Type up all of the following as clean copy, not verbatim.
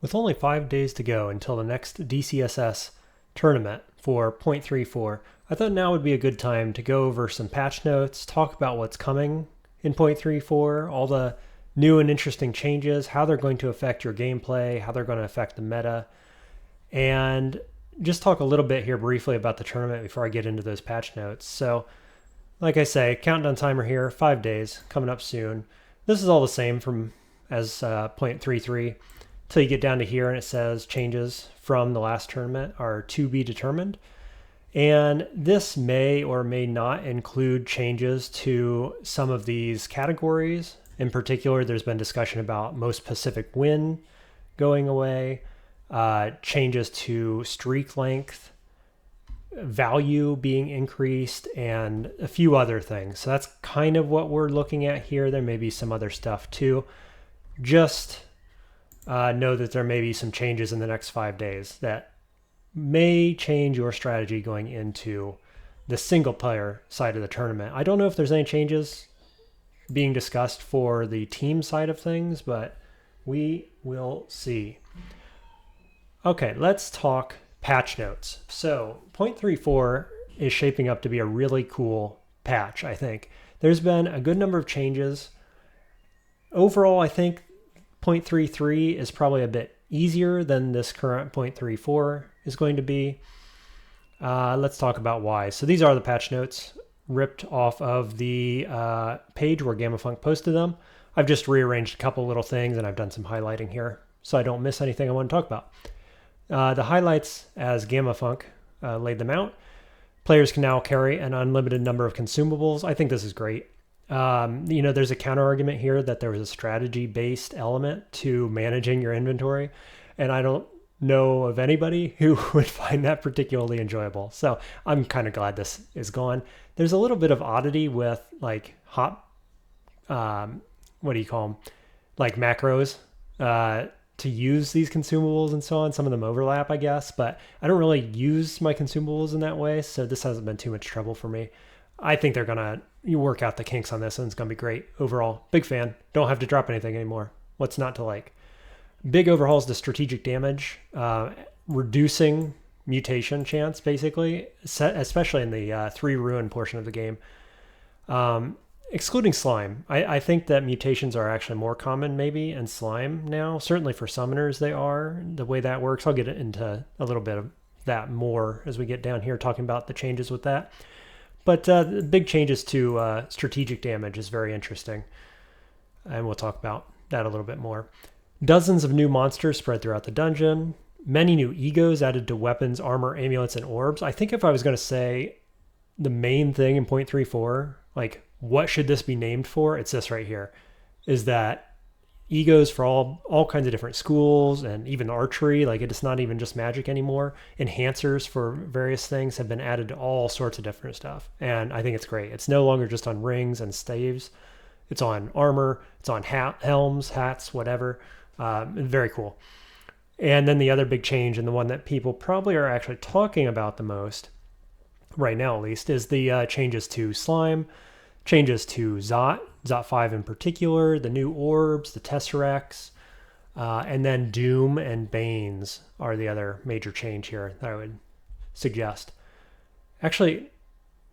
With only 5 days to go until the next DCSS tournament for 0.34, I thought now would be a good time to go over some patch notes, talk about what's coming in 0.34, all the new and interesting changes, how they're going to affect your gameplay, how they're going to affect the meta, and just talk a little bit here briefly about the tournament before I get into those patch notes. So, like I say, countdown timer here, 5 days, coming up soon. This is all the same from as 0.33 till you get down to here and it says changes from the last tournament are to be determined. And this may or may not include changes to some of these categories. In particular, there's been discussion about most Pacific win going away, changes to streak length, value being increased, and a few other things. So that's kind of what we're looking at here. There may be some other stuff too. Just know that there may be some changes in the next 5 days that may change your strategy going into the single player side of the tournament. I don't know if there's any changes being discussed for the team side of things, but we will see. Okay, let's talk patch notes. So 0.34 is shaping up to be a really cool patch, I think. There's been a good number of changes. Overall, I think 0.33 is probably a bit easier than this current 0.34 is going to be. Let's talk about why. So these are the patch notes ripped off of the page where GammaFunk posted them. I've just rearranged a couple little things and I've done some highlighting here so I don't miss anything I want to talk about. The highlights as GammaFunk laid them out. Players can now carry an unlimited number of consumables. I think this is great. There's a counter argument here that there was a strategy-based element to managing your inventory, and I don't know of anybody who would find that particularly enjoyable. So I'm kind of glad this is gone. There's a little bit of oddity with like what do you call them? Like macros to use these consumables and so on. Some of them overlap, I guess, but I don't really use my consumables in that way, so this hasn't been too much trouble for me. I think they're going to work out the kinks on this and it's going to be great. Overall, big fan. Don't have to drop anything anymore. What's not to like? Big overhauls to strategic damage, reducing mutation chance, basically, especially in the 3 ruin portion of the game. Excluding slime. I think that mutations are actually more common maybe in slime now. Certainly for summoners they are. The way that works, I'll get into a little bit of that more as we get down here talking about the changes with that. But the big changes to strategic damage is very interesting. And we'll talk about that a little bit more. Dozens of new monsters spread throughout the dungeon. Many new egos added to weapons, armor, amulets, and orbs. I think if I was going to say the main thing in 0.34, like what should this be named for? It's this right here, is that egos for all kinds of different schools and even archery, like it's not even just magic anymore. Enhancers for various things have been added to all sorts of different stuff. And I think it's great. It's no longer just on rings and staves. It's on armor. It's on helms, hats, whatever. Very cool. And then the other big change, and the one that people probably are actually talking about the most, right now at least, is the changes to slime, changes to Zot 5 in particular, the new orbs, the tesseracts, and then Doom and Banes are the other major change here that I would suggest. Actually,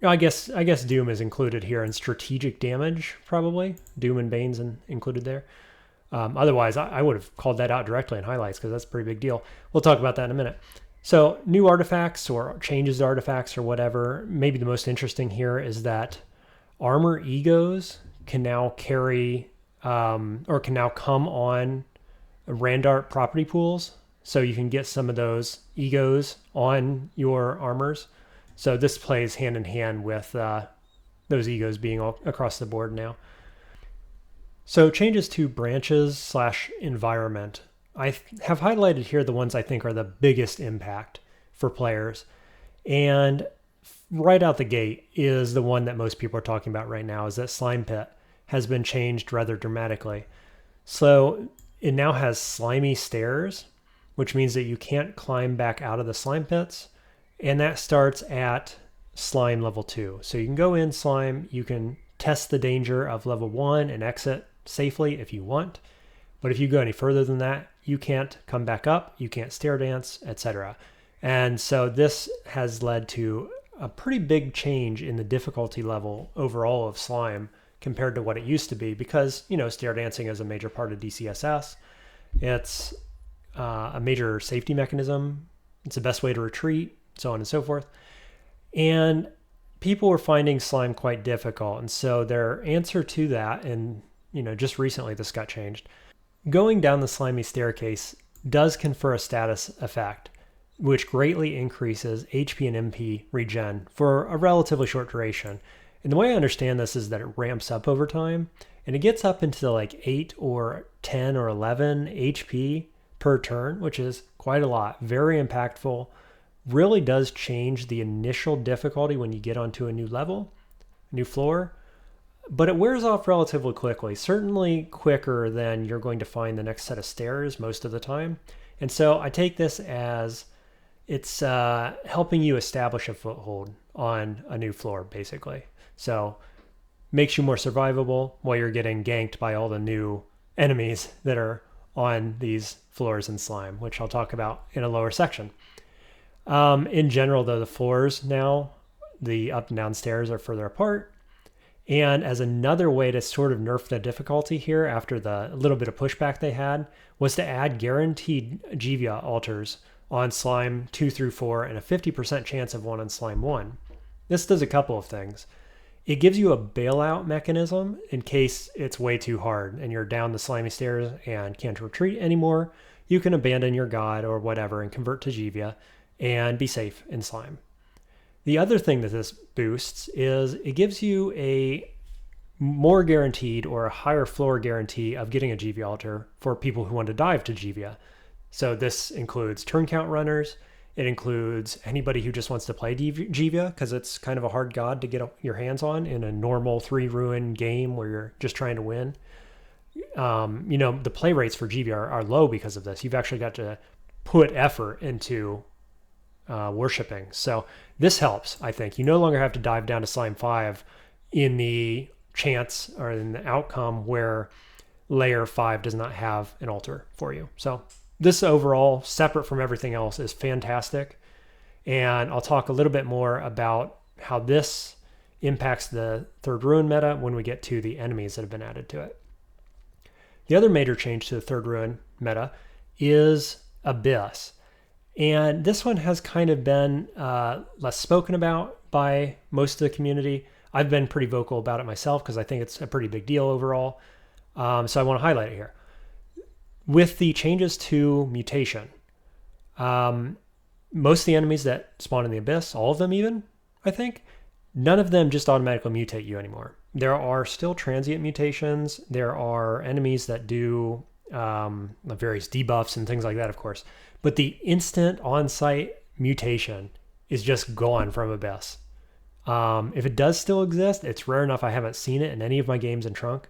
I guess Doom is included here in strategic damage, probably. Doom and Banes included there. Otherwise, I would have called that out directly in highlights because that's a pretty big deal. We'll talk about that in a minute. So new artifacts or changes to artifacts or whatever. Maybe the most interesting here is that armor egos can now carry or can now come on Randart property pools. So you can get some of those egos on your armors. So this plays hand in hand with those egos being all across the board now. So changes to branches / environment. I have highlighted here the ones I think are the biggest impact for players. And right out the gate is the one that most people are talking about right now, is that Slime Pit has been changed rather dramatically. So it now has slimy stairs, which means that you can't climb back out of the slime pits. And that starts at slime level 2. So you can go in slime, you can test the danger of level 1 and exit safely if you want. But if you go any further than that, you can't come back up, you can't stair dance, etc. And so this has led to a pretty big change in the difficulty level overall of slime compared to what it used to be, because, stair dancing is a major part of DCSS. It's a major safety mechanism. It's the best way to retreat, so on and so forth. And people were finding slime quite difficult. And so their answer to that, and just recently this got changed, going down the slimy staircase does confer a status effect, which greatly increases HP and MP regen for a relatively short duration. And the way I understand this is that it ramps up over time, and it gets up into like 8 or 10 or 11 HP per turn, which is quite a lot. Very impactful. Really does change the initial difficulty when you get onto a new level, new floor, but it wears off relatively quickly, certainly quicker than you're going to find the next set of stairs most of the time. And so I take this as it's helping you establish a foothold on a new floor, basically. So makes you more survivable while you're getting ganked by all the new enemies that are on these floors in slime, which I'll talk about in a lower section. In general, though, the floors now, the up and down stairs are further apart. And as another way to sort of nerf the difficulty here after the little bit of pushback they had was to add guaranteed Jivia altars on slime 2 through 4 and a 50% chance of one on slime 1. This does a couple of things. It gives you a bailout mechanism in case it's way too hard and you're down the slimy stairs and can't retreat anymore. You can abandon your god or whatever and convert to Jivia and be safe in slime. The other thing that this boosts is it gives you a more guaranteed or a higher floor guarantee of getting a Jivia altar for people who want to dive to Jivia. So this includes turn count runners. It includes anybody who just wants to play Jivia because it's kind of a hard god to get your hands on in a normal 3 ruin game where you're just trying to win. The play rates for Jivia are low because of this. You've actually got to put effort into worshipping. So this helps, I think. You no longer have to dive down to slime 5 in the chance or in the outcome where layer 5 does not have an altar for you. So this overall, separate from everything else, is fantastic. And I'll talk a little bit more about how this impacts the third ruin meta when we get to the enemies that have been added to it. The other major change to the third ruin meta is Abyss. And this one has kind of been less spoken about by most of the community. I've been pretty vocal about it myself because I think it's a pretty big deal overall. So I want to highlight it here. With the changes to mutation, most of the enemies that spawn in the Abyss, all of them even, I think, none of them just automatically mutate you anymore. There are still transient mutations. There are enemies that do various debuffs and things like that, of course. But the instant on-site mutation is just gone from Abyss. If it does still exist, it's rare enough I haven't seen it in any of my games in Trunk.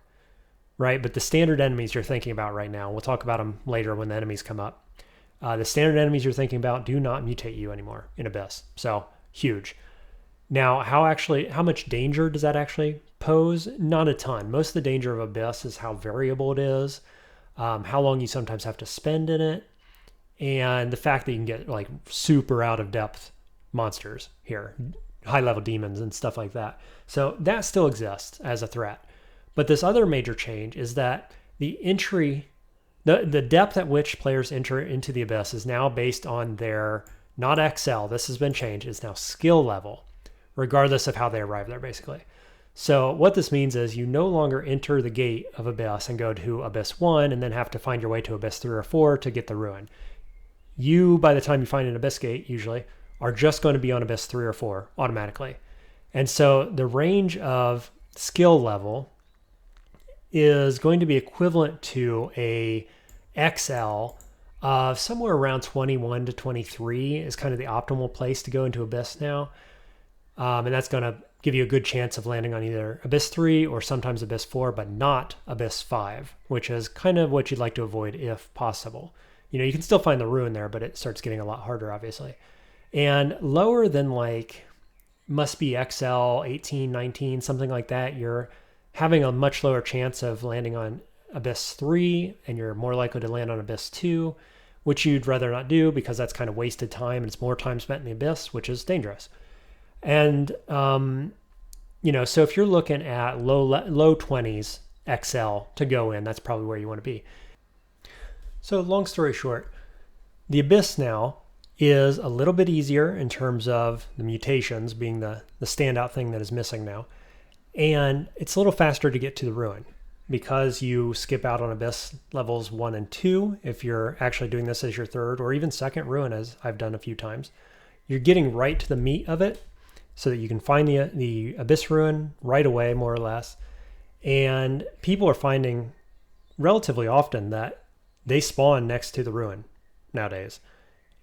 Right, but the standard enemies you're thinking about right now, we'll talk about them later when the enemies come up. The standard enemies you're thinking about do not mutate you anymore in Abyss. So, huge. Now, how much danger does that actually pose? Not a ton. Most of the danger of Abyss is how variable it is, how long you sometimes have to spend in it, and the fact that you can get like super out of depth monsters here, high level demons and stuff like that. So that still exists as a threat. But this other major change is that the entry, the depth at which players enter into the Abyss is now based on their, not XL, this has been changed, it's now skill level, regardless of how they arrive there, basically. So what this means is you no longer enter the gate of Abyss and go to Abyss 1 and then have to find your way to Abyss 3 or 4 to get the ruin. You, by the time you find an Abyss gate, usually, are just going to be on Abyss 3 or 4 automatically. And so the range of skill level is going to be equivalent to a XL of somewhere around 21 to 23 is kind of the optimal place to go into Abyss now. And that's going to give you a good chance of landing on either Abyss 3 or sometimes Abyss 4, but not Abyss 5, which is kind of what you'd like to avoid if possible. You can still find the ruin there, but it starts getting a lot harder, obviously. And lower than must be XL 18, 19, something like that, you're having a much lower chance of landing on Abyss 3 and you're more likely to land on Abyss 2, which you'd rather not do because that's kind of wasted time and it's more time spent in the Abyss, which is dangerous. And, so if you're looking at low 20s XL to go in, that's probably where you want to be. So long story short, the Abyss now is a little bit easier in terms of the mutations being the standout thing that is missing now. And it's a little faster to get to the ruin because you skip out on Abyss levels 1 and 2 if you're actually doing this as your third or even second ruin, as I've done a few times. You're getting right to the meat of it so that you can find the Abyss ruin right away, more or less. And people are finding relatively often that they spawn next to the ruin nowadays.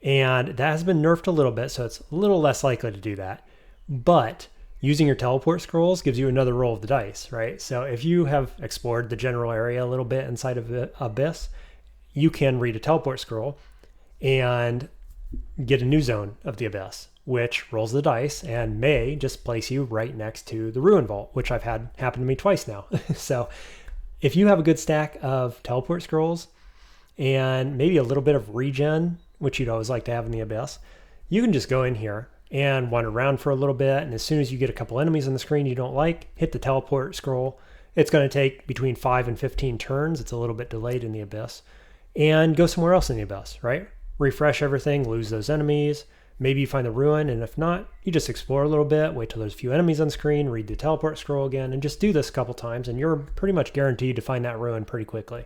And that has been nerfed a little bit, so it's a little less likely to do that. But using your teleport scrolls gives you another roll of the dice, right? So if you have explored the general area a little bit inside of Abyss, you can read a teleport scroll and get a new zone of the Abyss, which rolls the dice and may just place you right next to the Ruin Vault, which I've had happen to me twice now. So if you have a good stack of teleport scrolls and maybe a little bit of regen, which you'd always like to have in the Abyss, you can just go in here and wander around for a little bit. And as soon as you get a couple enemies on the screen you don't like, hit the teleport scroll. It's going to take between 5 and 15 turns. It's a little bit delayed in the Abyss. And go somewhere else in the Abyss, right? Refresh everything, lose those enemies. Maybe you find the ruin, and if not, you just explore a little bit, wait till there's a few enemies on screen, read the teleport scroll again, and just do this a couple times, and you're pretty much guaranteed to find that ruin pretty quickly.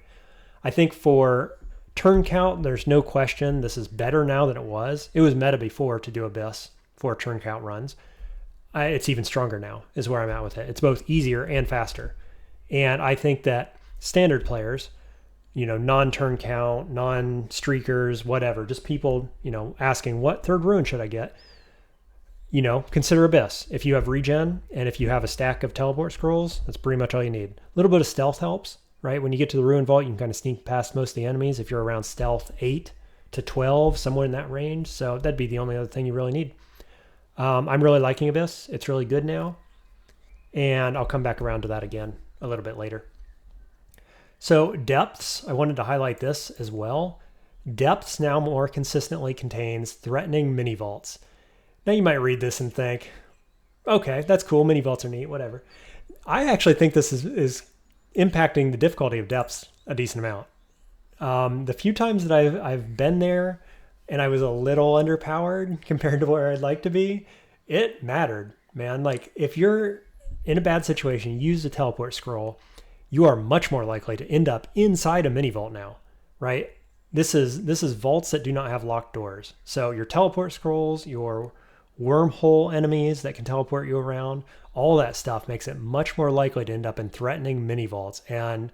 I think for turn count, there's no question this is better now than it was. It was meta before to do Abyss for turn count runs. It's even stronger now, is where I'm at with it. It's both easier and faster. And I think that standard players, non-turn count, non-streakers, whatever, just people, asking what third ruin should I get? Consider Abyss. If you have regen and if you have a stack of teleport scrolls, that's pretty much all you need. A little bit of stealth helps, right? When you get to the Ruin Vault, you can kind of sneak past most of the enemies if you're around stealth 8 to 12, somewhere in that range. So that'd be the only other thing you really need. I'm really liking Abyss. It's really good now. And I'll come back around to that again a little bit later. So depths, I wanted to highlight this as well. Depths now more consistently contains threatening mini vaults. Now you might read this and think, okay, that's cool. Mini vaults are neat, whatever. I actually think this is impacting the difficulty of depths a decent amount. The few times that I've been there and I was a little underpowered compared to where I'd like to be, it mattered, man. Like if you're in a bad situation, use the teleport scroll, you are much more likely to end up inside a mini vault now, right? This is vaults that do not have locked doors. So your teleport scrolls, your wormhole enemies that can teleport you around, all that stuff makes it much more likely to end up in threatening mini vaults. And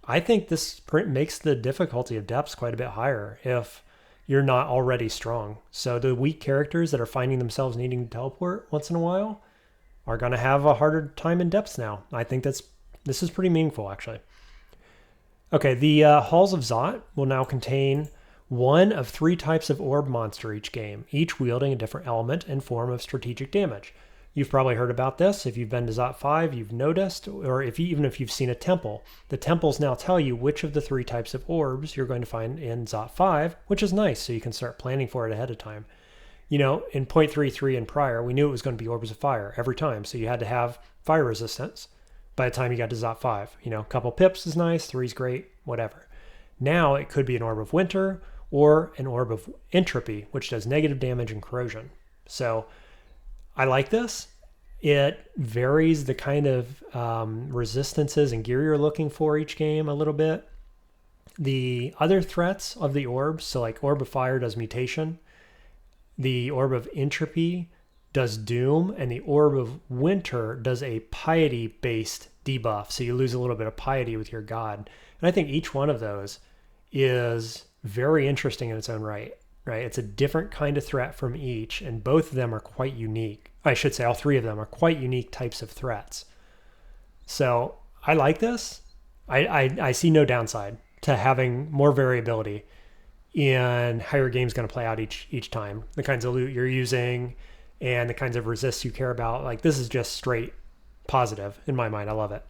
I think this makes the difficulty of depths quite a bit higher if you're not already strong. So the weak characters that are finding themselves needing to teleport once in a while are going to have a harder time in depths now. I think this is pretty meaningful, actually. Okay, the Halls of Zot will now contain one of 3 types of orb monster each game, each wielding a different element and form of strategic damage. You've probably heard about this. If you've been to Zot 5, you've noticed, or even if you've seen a temple, the temples now tell you which of the 3 types of orbs you're going to find in Zot 5, which is nice, so you can start planning for it ahead of time. In 0.33 and prior, we knew it was going to be orbs of fire every time, so you had to have fire resistance by the time you got to Zot 5. A couple pips is nice, 3 is great, whatever. Now it could be an orb of winter or an orb of entropy, which does negative damage and corrosion. So I like this. It varies the kind of resistances and gear you're looking for each game a little bit. The other threats of the orbs, so like Orb of Fire does mutation, the Orb of Entropy does doom, and the Orb of Winter does a piety-based debuff, so you lose a little bit of piety with your god. And I think each one of those is very interesting in its own right? It's a different kind of threat from each, and both of them are quite unique. I should say all 3 of them are quite unique types of threats. So I like this. I see no downside to having more variability in how your game's going to play out each time. The kinds of loot you're using and the kinds of resists you care about. Like, this is just straight positive in my mind. I love it.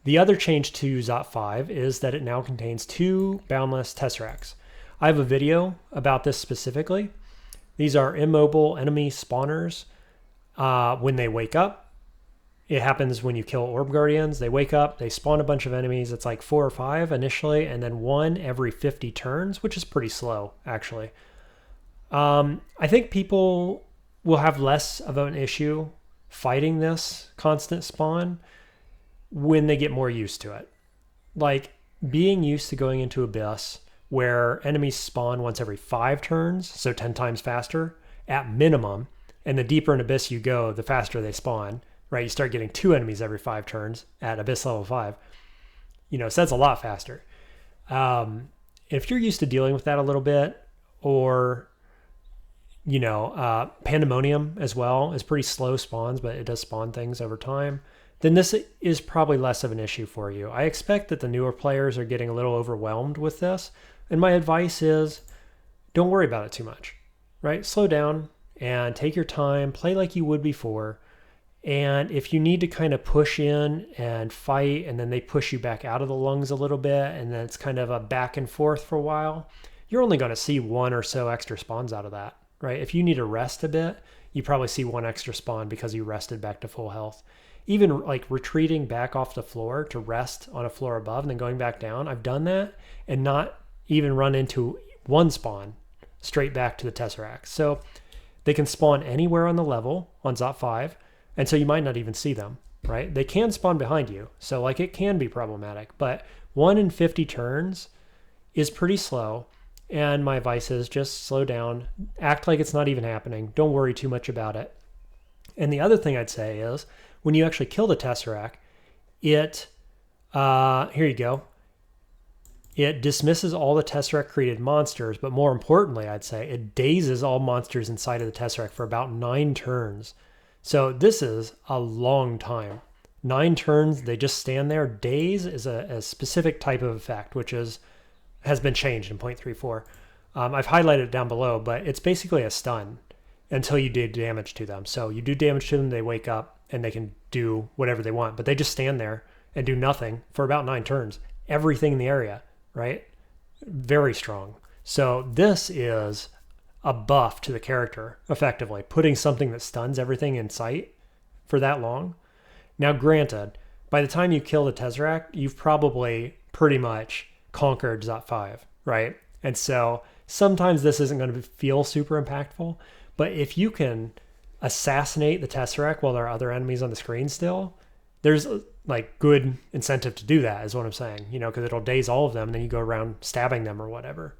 The other change to Zot 5 is that it now contains 2 boundless tesseracts. I have a video about this specifically. These are immobile enemy spawners. When they wake up, it happens when you kill Orb Guardians. They wake up, they spawn a bunch of enemies. It's like 4 or 5 initially, and then 1 every 50 turns, which is pretty slow, actually. I think people will have less of an issue fighting this constant spawn when they get more used to it. Like, being used to going into Abyss, where enemies spawn once every 5 turns, so 10 times faster, at minimum, and the deeper in Abyss you go, the faster they spawn, right? You start getting 2 enemies every 5 turns at Abyss level 5. So that's a lot faster. If you're used to dealing with that a little bit, or, Pandemonium as well is pretty slow spawns, but it does spawn things over time, then this is probably less of an issue for you. I expect that the newer players are getting a little overwhelmed with this, and my advice is don't worry about it too much, right? Slow down and take your time, play like you would before. And if you need to kind of push in and fight, and then they push you back out of the lungs a little bit, and then it's kind of a back and forth for a while, you're only going to see 1 or so extra spawns out of that, right? If you need to rest a bit, you probably see 1 extra spawn because you rested back to full health. Even like retreating back off the floor to rest on a floor above and then going back down, I've done that and not even run into 1 spawn straight back to the Tesseract. So they can spawn anywhere on the level on Zot 5, and so you might not even see them, right? They can spawn behind you, so like it can be problematic, but 1 in 50 turns is pretty slow, and my advice is just slow down, act like it's not even happening, don't worry too much about it. And the other thing I'd say is, when you actually kill the Tesseract, here you go, it dismisses all the Tesseract created monsters, but more importantly, I'd say, it dazes all monsters inside of the Tesseract for about 9 turns. So this is a long time. 9 turns, they just stand there. Daze is a specific type of effect, which has been changed in 0.34. I've highlighted it down below, but it's basically a stun until you do damage to them. So you do damage to them, they wake up, and they can do whatever they want, but they just stand there and do nothing for about 9 turns. Everything in the area, right? Very strong. So this is a buff to the character, effectively, putting something that stuns everything in sight for that long. Now, granted, by the time you kill the Tesseract, you've probably pretty much conquered Zot 5, right? And so sometimes this isn't going to feel super impactful, but if you can assassinate the Tesseract while there are other enemies on the screen still, there's like good incentive to do that, is what I'm saying, because it'll daze all of them and then you go around stabbing them or whatever.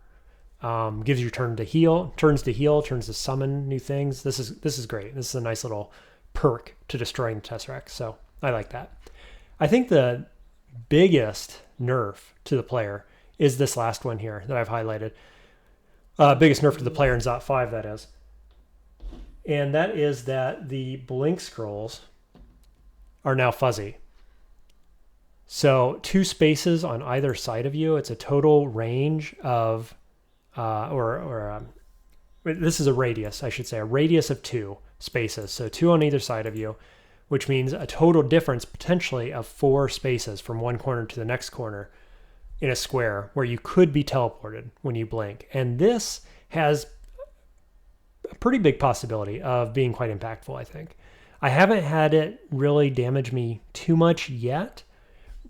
Gives you turns to heal, turns to summon new things. This is great. This is a nice little perk to destroying the Tesseract, so I like that. I think the biggest nerf to the player is this last one here that I've highlighted. Biggest nerf to the player in Zot 5, that is. And that is that the blink scrolls are now fuzzy. So 2 spaces on either side of you, it's a total range of, this is a radius, I should say, a radius of 2 spaces. So 2 on either side of you, which means a total difference potentially of 4 spaces from one corner to the next corner in a square where you could be teleported when you blink. And this has a pretty big possibility of being quite impactful, I think. I haven't had it really damage me too much yet,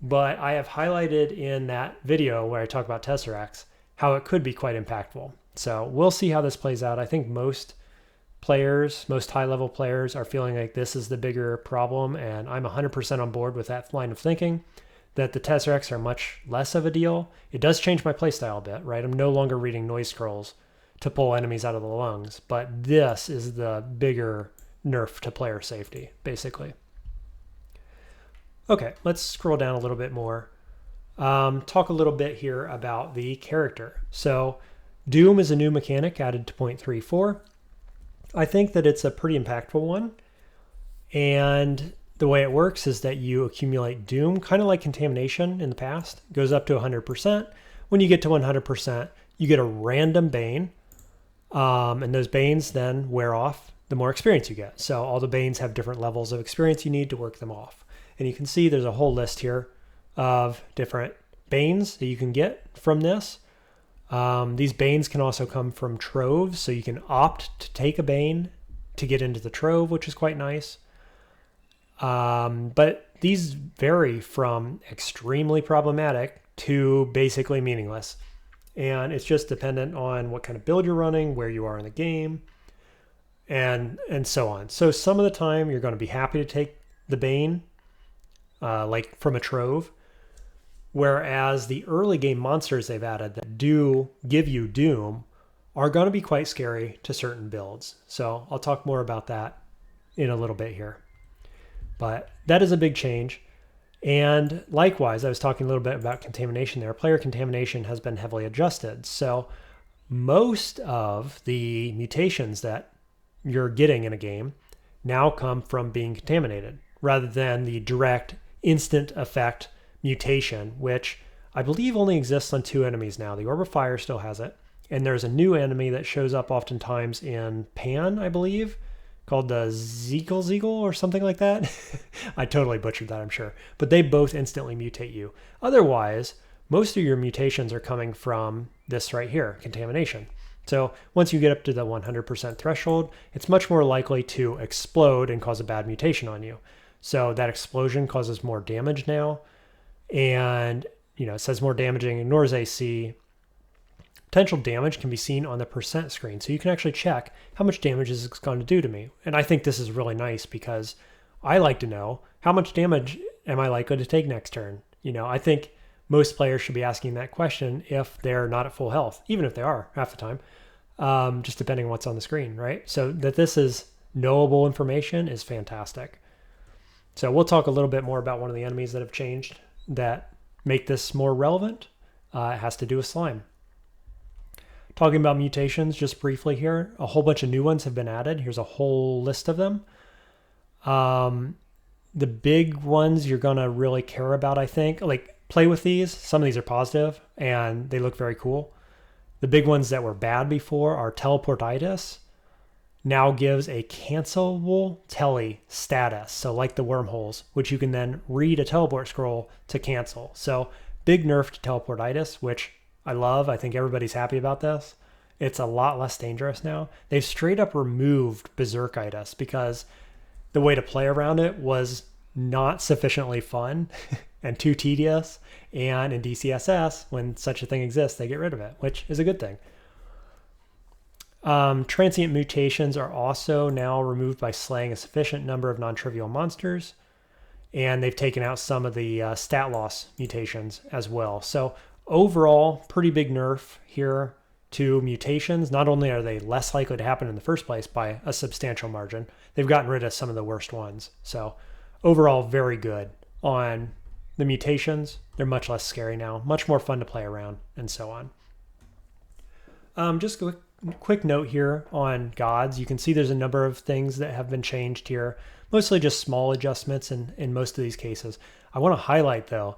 but I have highlighted in that video where I talk about Tesseracts how it could be quite impactful. So we'll see how this plays out. I think most players, most high-level players, are feeling like this is the bigger problem, and I'm 100% on board with that line of thinking, that the Tesseracts are much less of a deal. It does change my playstyle a bit, right? I'm no longer reading noise scrolls to pull enemies out of the lungs, but this is the bigger nerf to player safety, basically. Okay, let's scroll down a little bit more. Talk a little bit here about the character. So Doom is a new mechanic added to 0.34. I think that it's a pretty impactful one. And the way it works is that you accumulate Doom, kind of like Contamination in the past. It goes up to 100%. When you get to 100%, you get a random Bane. And those Banes then wear off the more experience you get. So all the Banes have different levels of experience you need to work them off. And you can see there's a whole list here of different banes that you can get from this. These banes can also come from troves, so you can opt to take a bane to get into the trove, which is quite nice. But these vary from extremely problematic to basically meaningless. And it's just dependent on what kind of build you're running, where you are in the game, and so on. So some of the time you're going to be happy to take the bane, like from a trove, whereas the early game monsters they've added that do give you doom are going to be quite scary to certain builds. So I'll talk more about that in a little bit here. But that is a big change. And likewise, I was talking a little bit about contamination there. Player contamination has been heavily adjusted. So most of the mutations that you're getting in a game now come from being contaminated, rather than the direct instant effect mutation, which I believe only exists on 2 enemies now. The Orb of Fire still has it. And there's a new enemy that shows up oftentimes in Pan, I believe, called the Zeegle or something like that. I totally butchered that, I'm sure. But they both instantly mutate you. Otherwise, most of your mutations are coming from this right here, contamination. So once you get up to the 100% threshold, it's much more likely to explode and cause a bad mutation on you. So that explosion causes more damage now. And, it says more damaging, ignores AC. Potential damage can be seen on the percent screen. So you can actually check how much damage is it going to do to me. And I think this is really nice because I like to know how much damage am I likely to take next turn. I think most players should be asking that question if they're not at full health, even if they are half the time, just depending on what's on the screen, right? So that this is knowable information is fantastic. So we'll talk a little bit more about one of the enemies that have changed that make this more relevant. It has to do with slime. Talking about mutations just briefly here, a whole bunch of new ones have been added. Here's a whole list of them. The big ones you're going to really care about, I think, like play with these. Some of these are positive and they look very cool. The big ones that were bad before are teleportitis. Now gives a cancelable tele status. So like the wormholes, which you can then read a teleport scroll to cancel. So big nerf to teleportitis, which I love. I think everybody's happy about this. It's a lot less dangerous now. They've straight up removed berserkitis because the way to play around it was not sufficiently fun and too tedious. And in DCSS, when such a thing exists, they get rid of it, which is a good thing. Transient mutations are also now removed by slaying a sufficient number of non-trivial monsters. And they've taken out some of the stat loss mutations as well. So overall, pretty big nerf here to mutations. Not only are they less likely to happen in the first place by a substantial margin, they've gotten rid of some of the worst ones. So overall, very good on the mutations. They're much less scary now, much more fun to play around, and so on. Just a quick note here on gods. You can see there's a number of things that have been changed here, mostly just small adjustments in most of these cases. I want to highlight, though,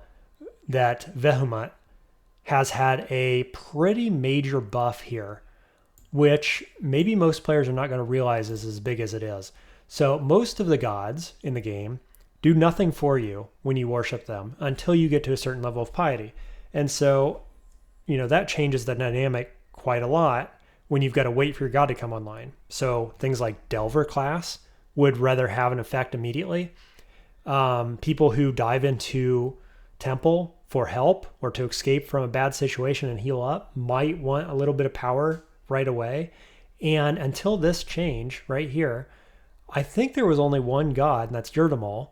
that Vehemut has had a pretty major buff here, which maybe most players are not going to realize is as big as it is. So most of the gods in the game do nothing for you when you worship them until you get to a certain level of piety. And so, that changes the dynamic quite a lot when you've got to wait for your god to come online. So things like Delver class would rather have an effect immediately. People who dive into Temple for help or to escape from a bad situation and heal up might want a little bit of power right away. And until this change right here, I think there was only one god, and that's Yurdamal,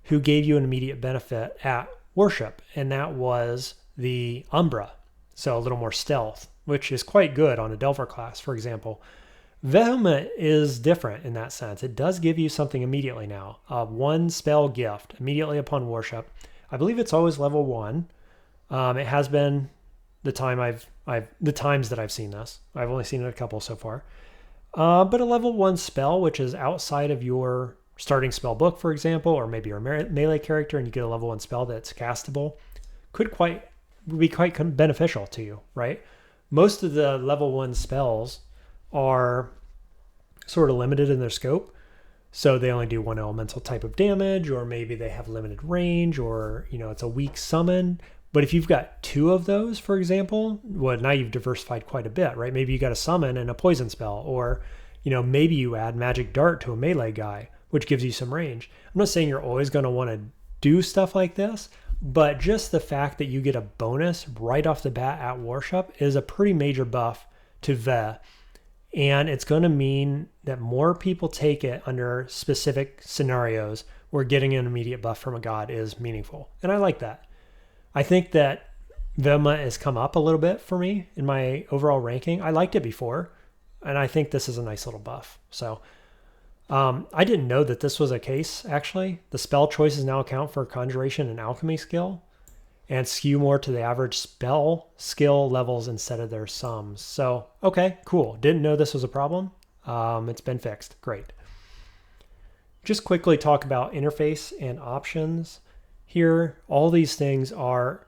who gave you an immediate benefit at worship, and that was the Umbra. So a little more stealth, which is quite good on a Delver class, for example. Vehemut is different in that sense. It does give you something immediately now. One spell gift immediately upon worship. I believe it's always level 1. It has been the times that I've seen this. I've only seen it a couple so far. But a level 1 spell, which is outside of your starting spell book, for example, or maybe you're a melee character and you get a level 1 spell that's castable, would be quite beneficial to you, right? Most of the level 1 spells are sort of limited in their scope. So they only do one elemental type of damage, or maybe they have limited range, or, it's a weak summon. But if you've got two of those, for example, well, now you've diversified quite a bit, right? Maybe you got a summon and a poison spell, or, maybe you add magic dart to a melee guy, which gives you some range. I'm not saying you're always going to want to do stuff like this, but just the fact that you get a bonus right off the bat at Worship is a pretty major buff to Ve. And it's going to mean that more people take it under specific scenarios where getting an immediate buff from a god is meaningful. And I like that. I think that Vema has come up a little bit for me in my overall ranking. I liked it before, and I think this is a nice little buff. So I didn't know that this was a case, actually. The spell choices now account for conjuration and alchemy skill and skew more to the average spell skill levels instead of their sums. So, okay, cool. Didn't know this was a problem. It's been fixed. Great. Just quickly talk about interface and options. Here, all these things are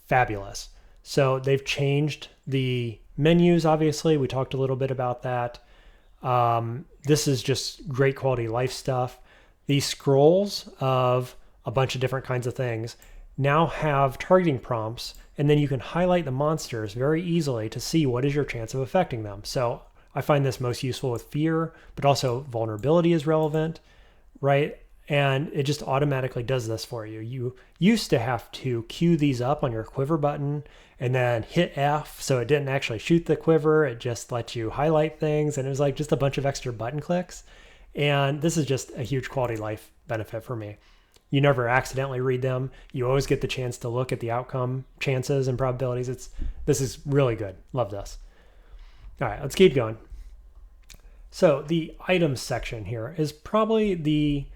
fabulous. So they've changed the menus, obviously. We talked a little bit about that. This is just great quality life stuff. These scrolls of a bunch of different kinds of things now have targeting prompts, and then you can highlight the monsters very easily to see what is your chance of affecting them. So I find this most useful with fear, but also vulnerability is relevant, right? And it just automatically does this for you. You used to have to queue these up on your quiver button and then hit F so it didn't actually shoot the quiver. It just lets you highlight things, and it was like just a bunch of extra button clicks. And this is just a huge quality life benefit for me. You never accidentally read them. You always get the chance to look at the outcome chances and probabilities. This is really good. Love this. All right, let's keep going. So the items section here is probably the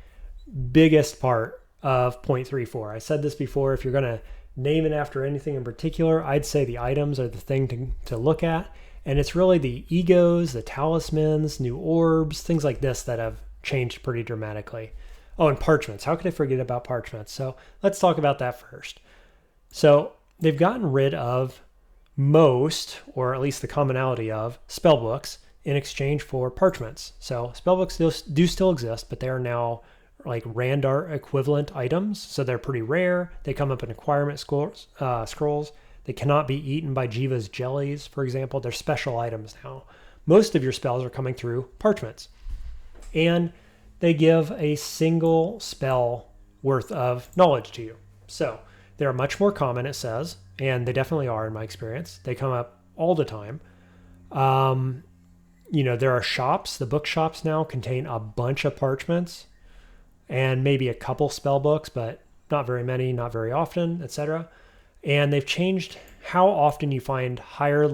biggest part of 0.34. I said this before, if you're going to name it after anything in particular, I'd say the items are the thing to look at. And it's really the egos, the talismans, new orbs, things like this that have changed pretty dramatically. Oh, and parchments. How could I forget about parchments? So let's talk about that first. So they've gotten rid of most, or at least the commonality of, spellbooks in exchange for parchments. So spellbooks do still exist, but they are now like Randart equivalent items. So they're pretty rare. They come up in acquirement scrolls. They cannot be eaten by Jiva's jellies, for example. They're special items now. Most of your spells are coming through parchments. And they give a single spell worth of knowledge to you. So they're much more common, it says, and they definitely are in my experience. They come up all the time. There are shops. The bookshops now contain a bunch of parchments and maybe a couple spell books, but not very many, not very often, etc. And they've changed how often you find higher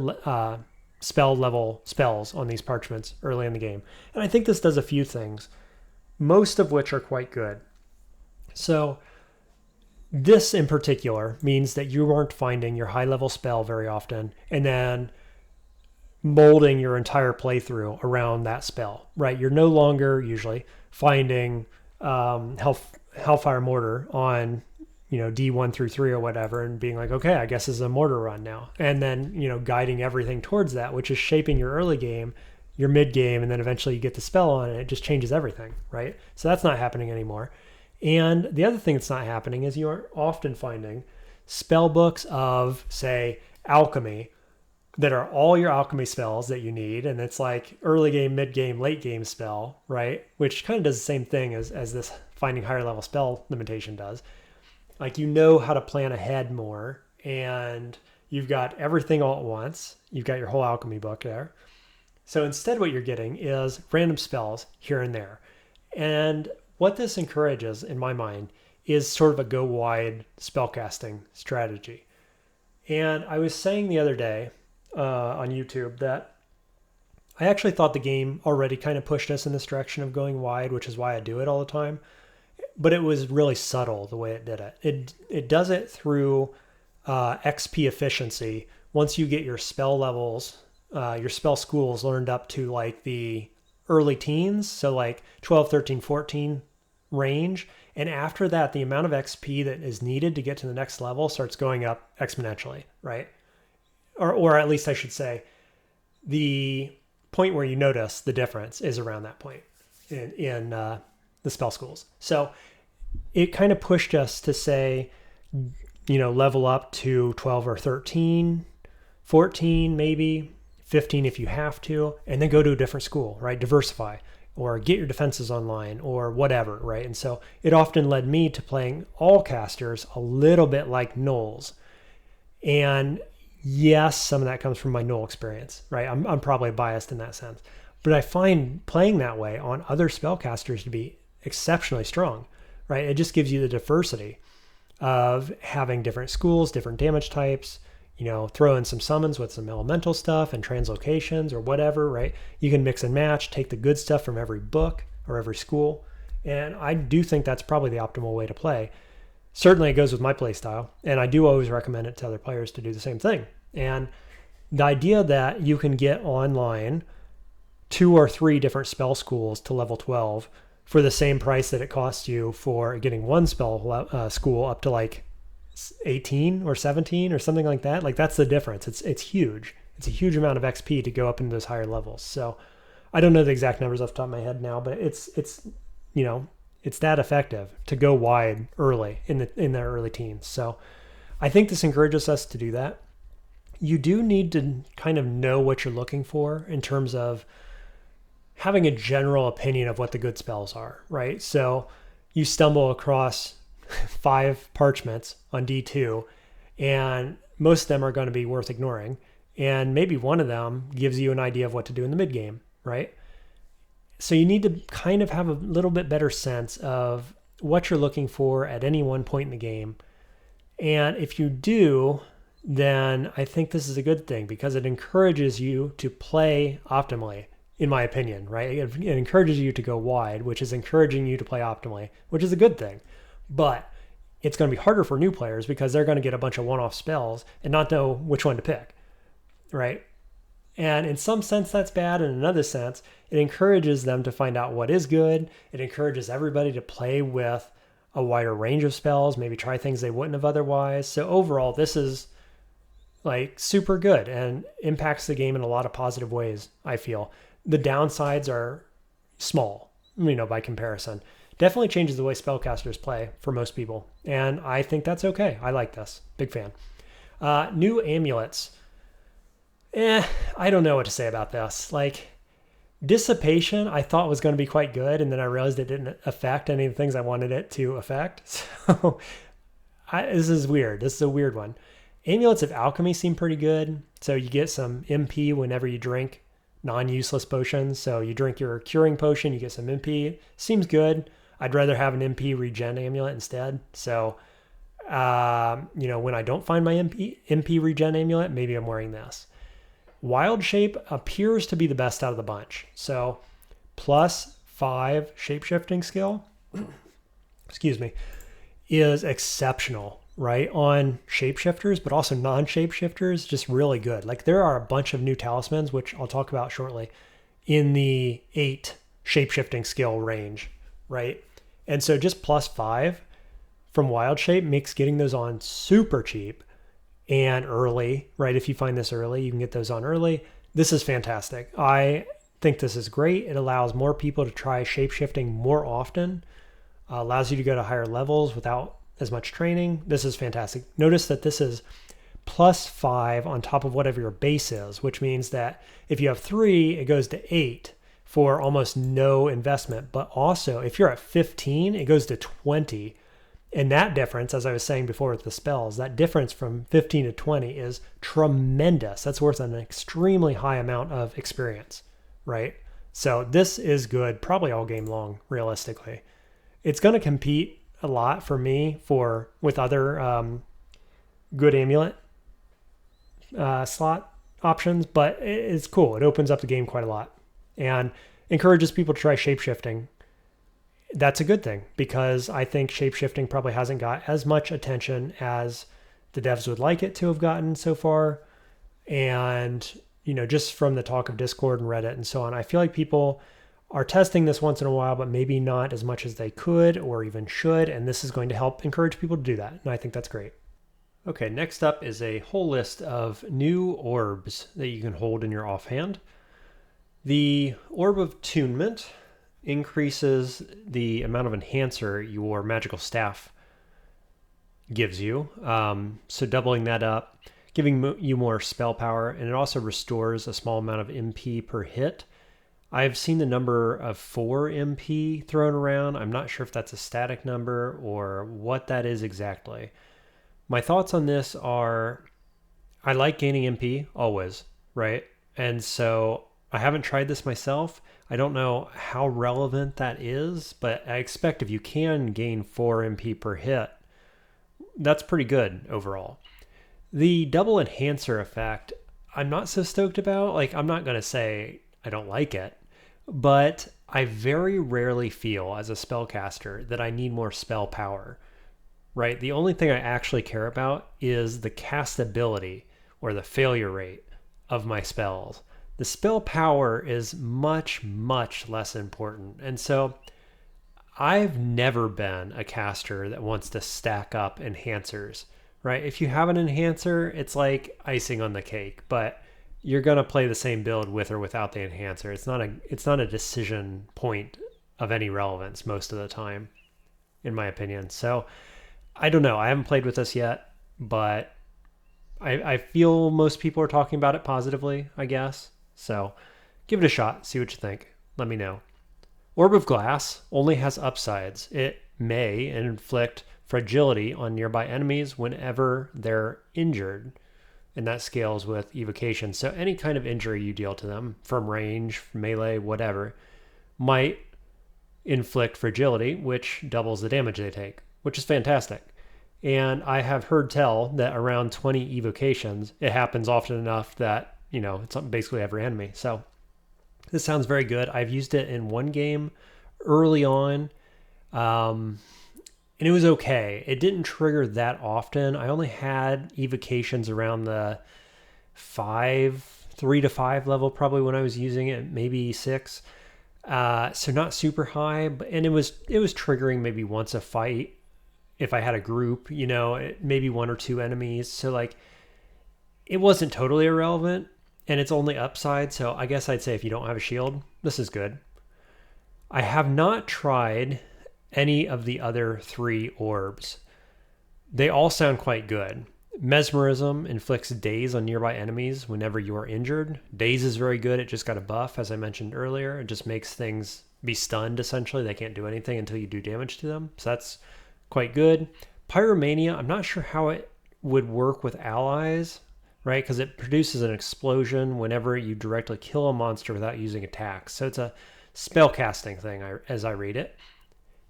spell level spells on these parchments early in the game. And I think this does a few things, most of which are quite good. So this in particular means that you aren't finding your high level spell very often and then molding your entire playthrough around that spell, right? You're no longer usually finding Hellfire Mortar on D1 through 3 or whatever and being like, okay, I guess this is a mortar run now. And then, guiding everything towards that, which is shaping your early game, your mid game, and then eventually you get the spell on and it just changes everything, right? So that's not happening anymore. And the other thing that's not happening is you are often finding spell books of, say, alchemy that are all your alchemy spells that you need. And it's like early game, mid game, late game spell, right? Which kind of does the same thing as this finding higher level spell limitation does. Like, how to plan ahead more, and you've got everything all at once. You've got your whole alchemy book there. So instead what you're getting is random spells here and there. And what this encourages, in my mind, is sort of a go wide spellcasting strategy. And I was saying the other day on YouTube that I actually thought the game already kind of pushed us in this direction of going wide, which is why I do it all the time. But it was really subtle the way it did it. It does it through XP efficiency. Once you get your spell levels, your spell schools learned up to like the early teens, so like 12, 13, 14 range. And after that, the amount of XP that is needed to get to the next level starts going up exponentially, right? Or at least I should say, the point where you notice the difference is around that point in the spell schools. So it kind of pushed us to say, level up to 12 or 13, 14 maybe, 15 if you have to, and then go to a different school, right? Diversify, or get your defenses online, or whatever, right? And so it often led me to playing all casters a little bit like gnolls. And yes, some of that comes from my gnoll experience, right? I'm probably biased in that sense. But I find playing that way on other spellcasters to be exceptionally strong, right? It just gives you the diversity of having different schools, different damage types, throw in some summons with some elemental stuff and translocations or whatever, right? You can mix and match, take the good stuff from every book or every school. And I do think that's probably the optimal way to play. Certainly it goes with my play style, and I do always recommend it to other players to do the same thing. And the idea that you can get online 2 or 3 different spell schools to level 12 for the same price that it costs you for getting one spell school up to like 18 or 17 or something like that. Like that's the difference. It's huge. It's a huge amount of XP to go up into those higher levels. So I don't know the exact numbers off the top of my head now, but it's that effective to go wide early in the early teens. So I think this encourages us to do that. You do need to kind of know what you're looking for in terms of having a general opinion of what the good spells are, right? So you stumble across 5 parchments on D2, and most of them are going to be worth ignoring. And maybe one of them gives you an idea of what to do in the mid game, right? So you need to kind of have a little bit better sense of what you're looking for at any one point in the game. And if you do, then I think this is a good thing because it encourages you to play optimally, in my opinion, right? It encourages you to go wide, which is encouraging you to play optimally, which is a good thing. But it's going to be harder for new players because they're going to get a bunch of one-off spells and not know which one to pick, right? And in some sense, that's bad. In another sense, it encourages them to find out what is good. It encourages everybody to play with a wider range of spells, maybe try things they wouldn't have otherwise. So overall, this is like super good and impacts the game in a lot of positive ways, I feel. The downsides are small, by comparison. Definitely changes the way spellcasters play for most people. And I think that's okay. I like this. Big fan. New amulets. I don't know what to say about this. Like, Dissipation I thought was going to be quite good, and then I realized it didn't affect any of the things I wanted it to affect. So this is weird. This is a weird one. Amulets of Alchemy seem pretty good. So you get some MP whenever you drink non-useless potions. So you drink your curing potion, you get some MP. Seems good. I'd rather have an MP regen amulet instead. So, when I don't find my MP regen amulet, maybe I'm wearing this. Wild Shape appears to be the best out of the bunch. So +5 shapeshifting skill, excuse me, is exceptional, right? On shapeshifters, but also non-shapeshifters, just really good. Like there are a bunch of new talismans, which I'll talk about shortly, in the 8 shapeshifting skill range, right? And so just +5 from Wild Shape makes getting those on super cheap and early, right? If you find this early, you can get those on early. This is fantastic. I think this is great. It allows more people to try shapeshifting more often, allows you to go to higher levels without as much training. This is fantastic. Notice that this is +5 on top of whatever your base is, which means that if you have 3, it goes to 8 for almost no investment. But also, if you're at 15, it goes to 20. And that difference, as I was saying before with the spells, that difference from 15 to 20 is tremendous. That's worth an extremely high amount of experience, right? So this is good, probably all game long, realistically. It's going to compete a lot for me with other good amulet slot options, but it's cool. It opens up the game quite a lot and encourages people to try shapeshifting. That's a good thing because I think shapeshifting probably hasn't got as much attention as the devs would like it to have gotten so far. And, just from the talk of Discord and Reddit and so on, I feel like people are testing this once in a while, but maybe not as much as they could or even should. And this is going to help encourage people to do that. And I think that's great. Okay, next up is a whole list of new orbs that you can hold in your offhand. The Orb of Attunement increases the amount of enhancer your magical staff gives you. So doubling that up, giving you more spell power, and it also restores a small amount of MP per hit. I've seen the number of 4 MP thrown around. I'm not sure if that's a static number or what that is exactly. My thoughts on this are, I like gaining MP always, right? And so I haven't tried this myself. I don't know how relevant that is, but I expect if you can gain 4 MP per hit, that's pretty good overall. The double enhancer effect, I'm not so stoked about. Like, I'm not going to say I don't like it, but I very rarely feel as a spellcaster that I need more spell power, right? The only thing I actually care about is the castability or the failure rate of my spells. The spell power is much, much less important. And so I've never been a caster that wants to stack up enhancers, right? If you have an enhancer, it's like icing on the cake, but you're going to play the same build with or without the enhancer. It's not a decision point of any relevance most of the time, in my opinion. So I don't know. I haven't played with this yet, but I feel most people are talking about it positively, I guess. So give it a shot. See what you think. Let me know. Orb of Glass only has upsides. It may inflict fragility on nearby enemies whenever they're injured, and that scales with evocation. So any kind of injury you deal to them, from range, melee, whatever, might inflict fragility, which doubles the damage they take, which is fantastic. And I have heard tell that around 20 evocations, it happens often enough that, it's basically every enemy. So this sounds very good. I've used it in one game early on, and it was okay. It didn't trigger that often. I only had evocations around the 3 to 5 level probably when I was using it, maybe 6. So not super high, and it was triggering maybe once a fight if I had a group, maybe 1 or 2 enemies. So like, it wasn't totally irrelevant. And it's only upside, so I guess I'd say if you don't have a shield, this is good. I have not tried any of the other 3 orbs. They all sound quite good. Mesmerism inflicts daze on nearby enemies whenever you are injured. Daze is very good. It just got a buff, as I mentioned earlier. It just makes things be stunned, essentially. They can't do anything until you do damage to them. So that's quite good. Pyromania, I'm not sure how it would work with allies, right? Because it produces an explosion whenever you directly kill a monster without using attacks. So it's a spell casting thing as I read it.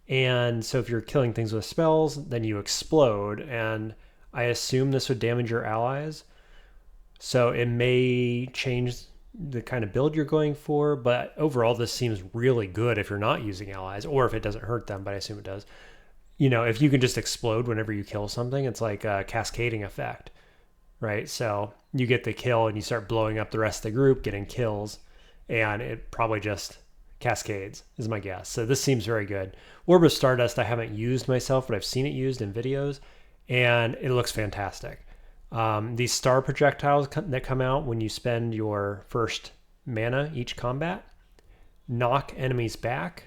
And so if you're killing things with spells, then you explode. And I assume this would damage your allies. So it may change the kind of build you're going for. But overall, this seems really good if you're not using allies, or if it doesn't hurt them, but I assume it does. If you can just explode whenever you kill something, it's like a cascading effect. Right? So you get the kill and you start blowing up the rest of the group, getting kills, and it probably just cascades, is my guess. So this seems very good. Orb of Stardust I haven't used myself, but I've seen it used in videos, and it looks fantastic. These star projectiles that come out when you spend your first mana each combat knock enemies back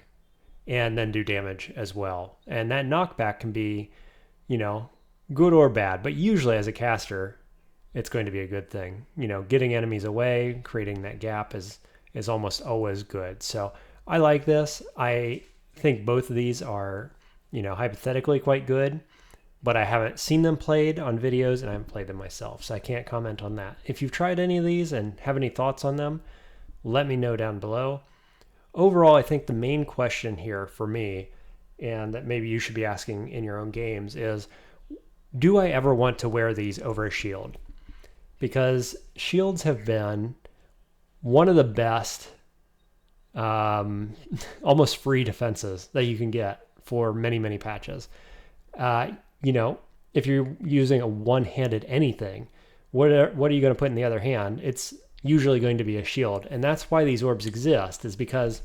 and then do damage as well. And that knockback can be, good or bad, but usually as a caster, it's going to be a good thing. Getting enemies away, creating that gap is almost always good. So I like this. I think both of these are, hypothetically quite good, but I haven't seen them played on videos and I haven't played them myself. So I can't comment on that. If you've tried any of these and have any thoughts on them, let me know down below. Overall, I think the main question here for me, and that maybe you should be asking in your own games, is do I ever want to wear these over a shield? Because shields have been one of the best almost free defenses that you can get for many, many patches. If you're using a one-handed anything, what are you going to put in the other hand? It's usually going to be a shield. And that's why these orbs exist, is because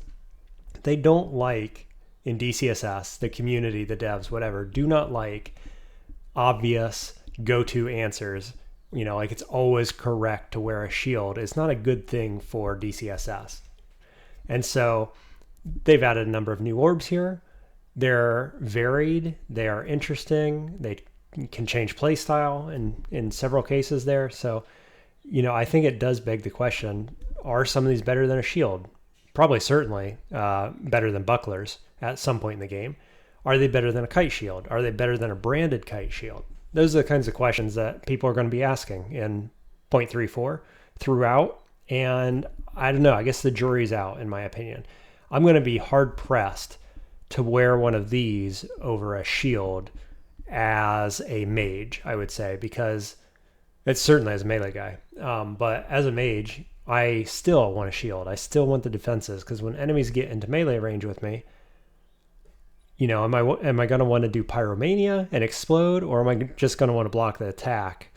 they don't like, in DCSS, the community, the devs, whatever, do not like obvious go-to answers. Like it's always correct to wear a shield. It's not a good thing for DCSS. And so they've added a number of new orbs here. They're varied, they are interesting, they can change playstyle in several cases there. So, I think it does beg the question, are some of these better than a shield? Probably, certainly, better than bucklers at some point in the game. Are they better than a kite shield? Are they better than a branded kite shield? Those are the kinds of questions that people are going to be asking in 0.34 throughout. And I don't know, I guess the jury's out, in my opinion. I'm going to be hard pressed to wear one of these over a shield as a mage, I would say, because it's certainly as a melee guy. But as a mage, I still want a shield. I still want the defenses, because when enemies get into melee range with me, am I going to want to do pyromania and explode, or am I just going to want to block the attack?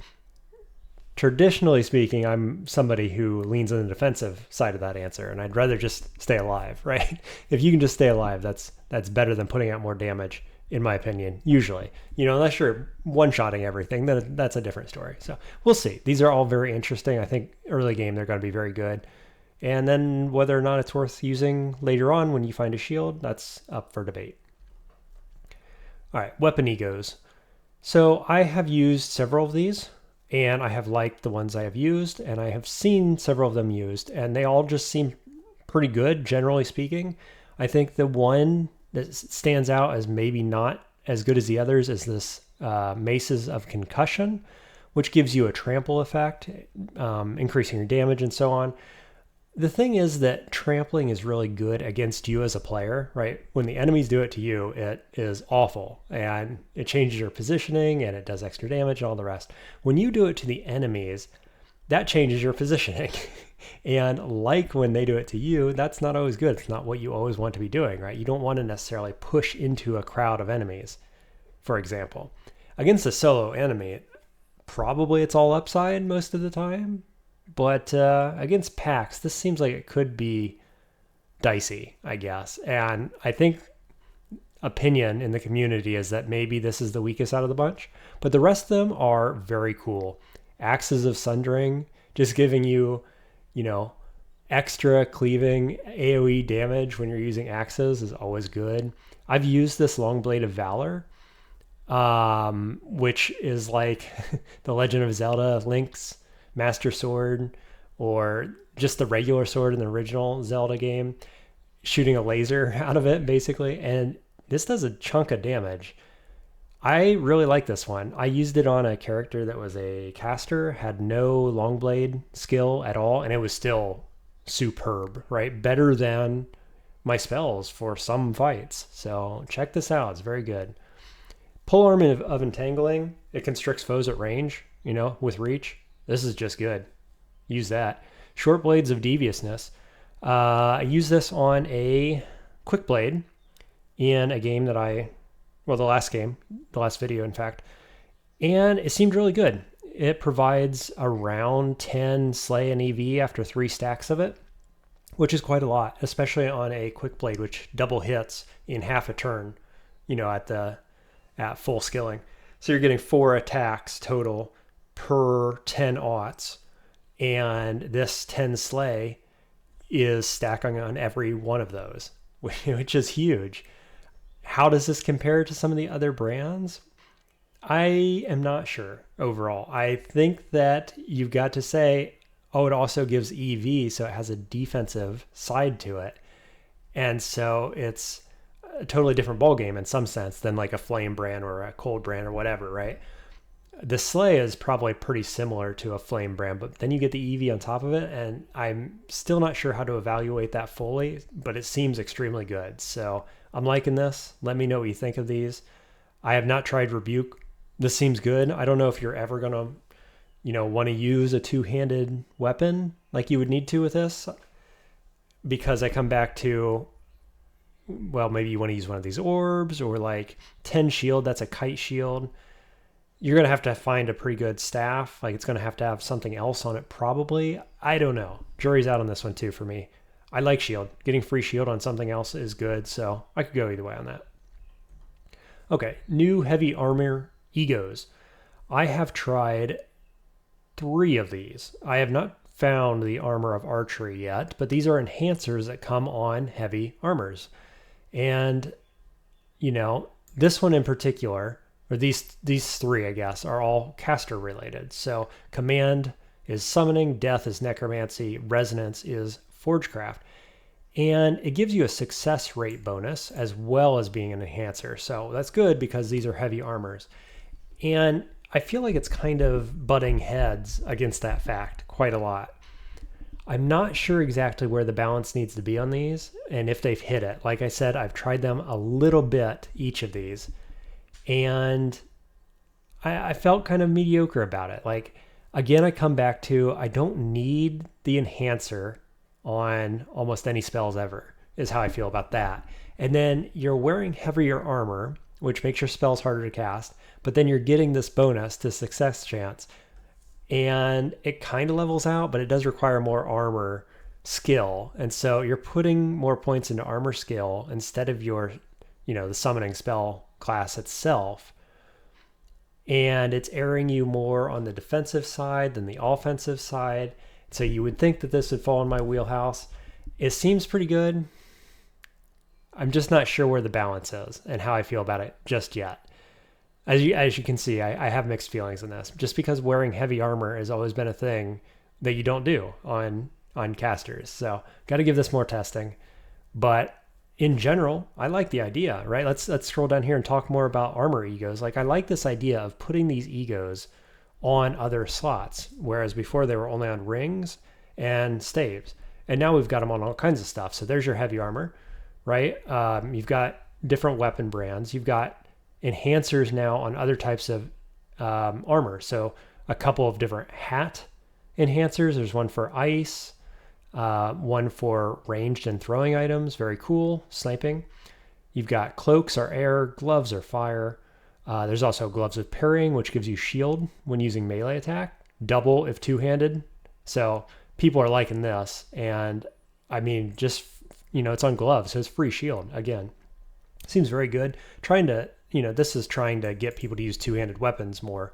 Traditionally speaking, I'm somebody who leans on the defensive side of that answer, and I'd rather just stay alive, right? If you can just stay alive, that's better than putting out more damage, in my opinion, usually. Unless you're one-shotting everything, then that's a different story. So we'll see. These are all very interesting. I think early game, they're going to be very good. And then whether or not it's worth using later on when you find a shield, that's up for debate. All right, weapon egos. So I have used several of these, and I have liked the ones I have used, and I have seen several of them used, and they all just seem pretty good, generally speaking. I think the one that stands out as maybe not as good as the others is this Maces of Concussion, which gives you a trample effect, increasing your damage and so on. The thing is that trampling is really good against you as a player, right? When the enemies do it to you, it is awful, and it changes your positioning, and it does extra damage and all the rest. When you do it to the enemies, that changes your positioning. And like when they do it to you, that's not always good. It's not what you always want to be doing, right? You don't want to necessarily push into a crowd of enemies, for example. Against a solo enemy, probably it's all upside most of the time. But against packs, this seems like it could be dicey, I guess. And I think opinion in the community is that maybe this is the weakest out of the bunch. But the rest of them are very cool. Axes of Sundering, just giving you, extra cleaving AoE damage when you're using axes is always good. I've used this Long Blade of Valor, which is like the Legend of Zelda Link's Master Sword, or just the regular sword in the original Zelda game, shooting a laser out of it, basically. And this does a chunk of damage. I really like this one. I used it on a character that was a caster, had no long blade skill at all, and it was still superb, right? Better than my spells for some fights. So check this out. It's very good. Polearm of Entangling. It constricts foes at range, with reach. This is just good. Use that. Short Blades of Deviousness. I used this on a Quick Blade in a game that the last video, in fact, and it seemed really good. It provides around 10 slay and EV after 3 stacks of it, which is quite a lot, especially on a Quick Blade, which double hits in half a turn, at full skilling. So you're getting 4 attacks total per 10 aughts, and this 10 slay is stacking on every one of those, which is huge. How does this compare to some of the other brands? I am not sure overall. I think that you've got to say, it also gives EV, so it has a defensive side to it. And so it's a totally different ballgame in some sense than like a flame brand or a cold brand or whatever, right? The Slay is probably pretty similar to a flame brand, but then you get the EV on top of it, and I'm still not sure how to evaluate that fully, but it seems extremely good. So I'm liking this. Let me know what you think of these. I have not tried Rebuke. This seems good. I don't know if you're ever going to, want to use a two-handed weapon like you would need to with this, because I come back to, maybe you want to use one of these orbs or like 10 shield. That's a kite shield. You're going to find a pretty good staff. Like, it's going to have something else on it probably. I don't know. Jury's out on this one too for me. I like shield. Getting free shield on something else is good, so I could go either way on that. Okay, new heavy armor egos. I have tried 3 of these. I have not found the armor of archery yet, but these are enhancers that come on heavy armors. And, this one in particular, or these three, I guess, are all caster related. So command is summoning, death is necromancy, resonance is forgecraft. And it gives you a success rate bonus as well as being an enhancer. So that's good because these are heavy armors. And I feel like it's kind of butting heads against that fact quite a lot. I'm not sure exactly where the balance needs to be on these and if they've hit it. Like I said, I've tried them a little bit, each of these, and I felt kind of mediocre about it. Like, again, I come back to, I don't need the enhancer on almost any spells ever, is how I feel about that. And then you're wearing heavier armor, which makes your spells harder to cast, but then you're getting this bonus to success chance, and it kind of levels out, but it does require more armor skill. And so you're putting more points into armor skill instead of your, the summoning spell class itself. And it's erring you more on the defensive side than the offensive side. So you would think that this would fall in my wheelhouse. It seems pretty good. I'm just not sure where the balance is and how I feel about it just yet. As you can see, I have mixed feelings on this. Just because wearing heavy armor has always been a thing that you don't do on casters. So got to give this more testing. But in general, I like the idea, right? Let's scroll down here and talk more about armor egos. Like, I like this idea of putting these egos on other slots, whereas before they were only on rings and staves. And now we've got them on all kinds of stuff. So there's your heavy armor, right? You've got different weapon brands. You've got enhancers now on other types of armor. So a couple of different hat enhancers. There's one for ice, one for ranged and throwing items. Very cool. Sniping. You've got cloaks are air, gloves are fire. There's also gloves of parrying, which gives you shield when using melee attack. Double if two-handed. So people are liking this. And I mean, just, it's on gloves, so it's free shield. Again, seems very good. This is trying to get people to use two-handed weapons more.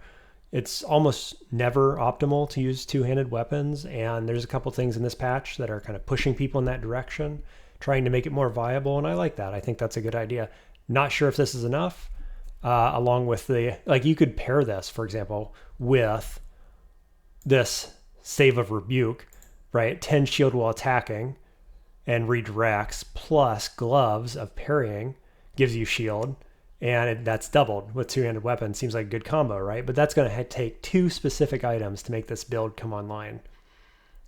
It's almost never optimal to use two-handed weapons, and there's a couple things in this patch that are kind of pushing people in that direction, trying to make it more viable, and I like that. I think that's a good idea. Not sure if this is enough, along with you could pair this, for example, with this Save of Rebuke, right? 10 shield while attacking and redirects, plus gloves of parrying gives you shield. And that's doubled with two-handed weapons. Seems like a good combo, right? But that's going to take two specific items to make this build come online.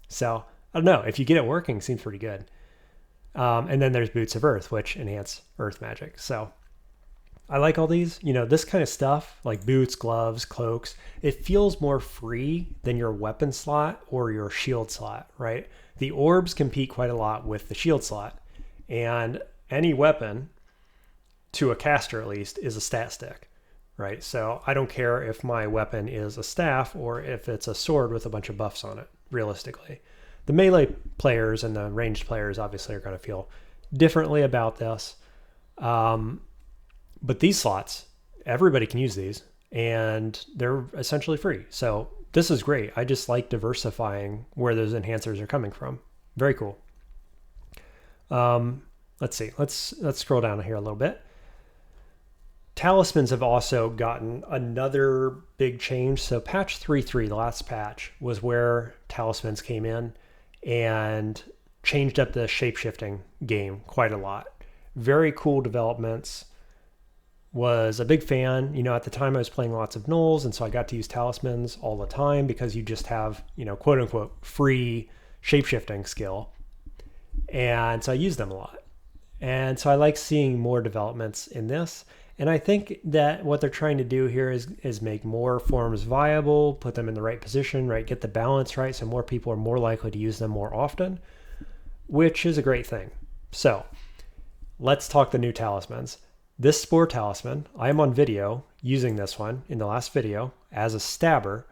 So, I don't know. If you get it working, seems pretty good. And then there's Boots of Earth, which enhance earth magic. So, I like all these. This kind of stuff, like boots, gloves, cloaks, it feels more free than your weapon slot or your shield slot, right? The orbs compete quite a lot with the shield slot. And any weapon, to a caster at least, is a stat stick, right? So I don't care if my weapon is a staff or if it's a sword with a bunch of buffs on it, realistically. The melee players and the ranged players obviously are going to feel differently about this. But these slots, everybody can use these, and they're essentially free. So this is great. I just like diversifying where those enhancers are coming from. Very cool. Let's see. Let's scroll down here a little bit. Talismans have also gotten another big change. So patch 3.3, the last patch, was where Talismans came in and changed up the shapeshifting game quite a lot. Very cool developments. Was a big fan. At the time I was playing lots of Gnolls, and so I got to use Talismans all the time because you just have, quote unquote, free shapeshifting skill. And so I used them a lot. And so I like seeing more developments in this. And I think that what they're trying to do here is make more forms viable, put them in the right position, right? Get the balance right so more people are more likely to use them more often, which is a great thing. So let's talk the new Talismans. This Spore Talisman, I am on video using this one in the last video as a stabber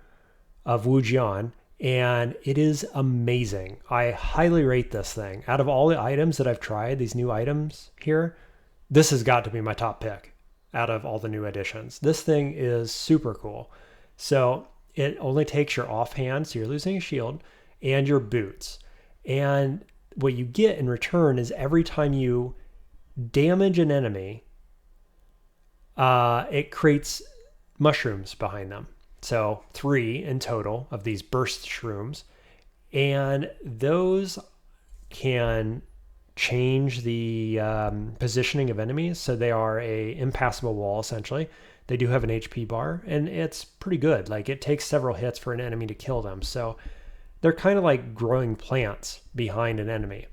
of Wujian, and it is amazing. I highly rate this thing. Out of all the items that I've tried, these new items here, this has got to be my top pick out of all the new additions. This thing is super cool. So it only takes your offhand, so you're losing a shield, and your boots. And what you get in return is every time you damage an enemy, it creates mushrooms behind them. So 3 in total of these burst shrooms. And those can change the positioning of enemies. So they are a impassable wall, essentially. They do have an HP bar, and it's pretty good. Like, it takes several hits for an enemy to kill them. So they're kind of like growing plants behind an enemy.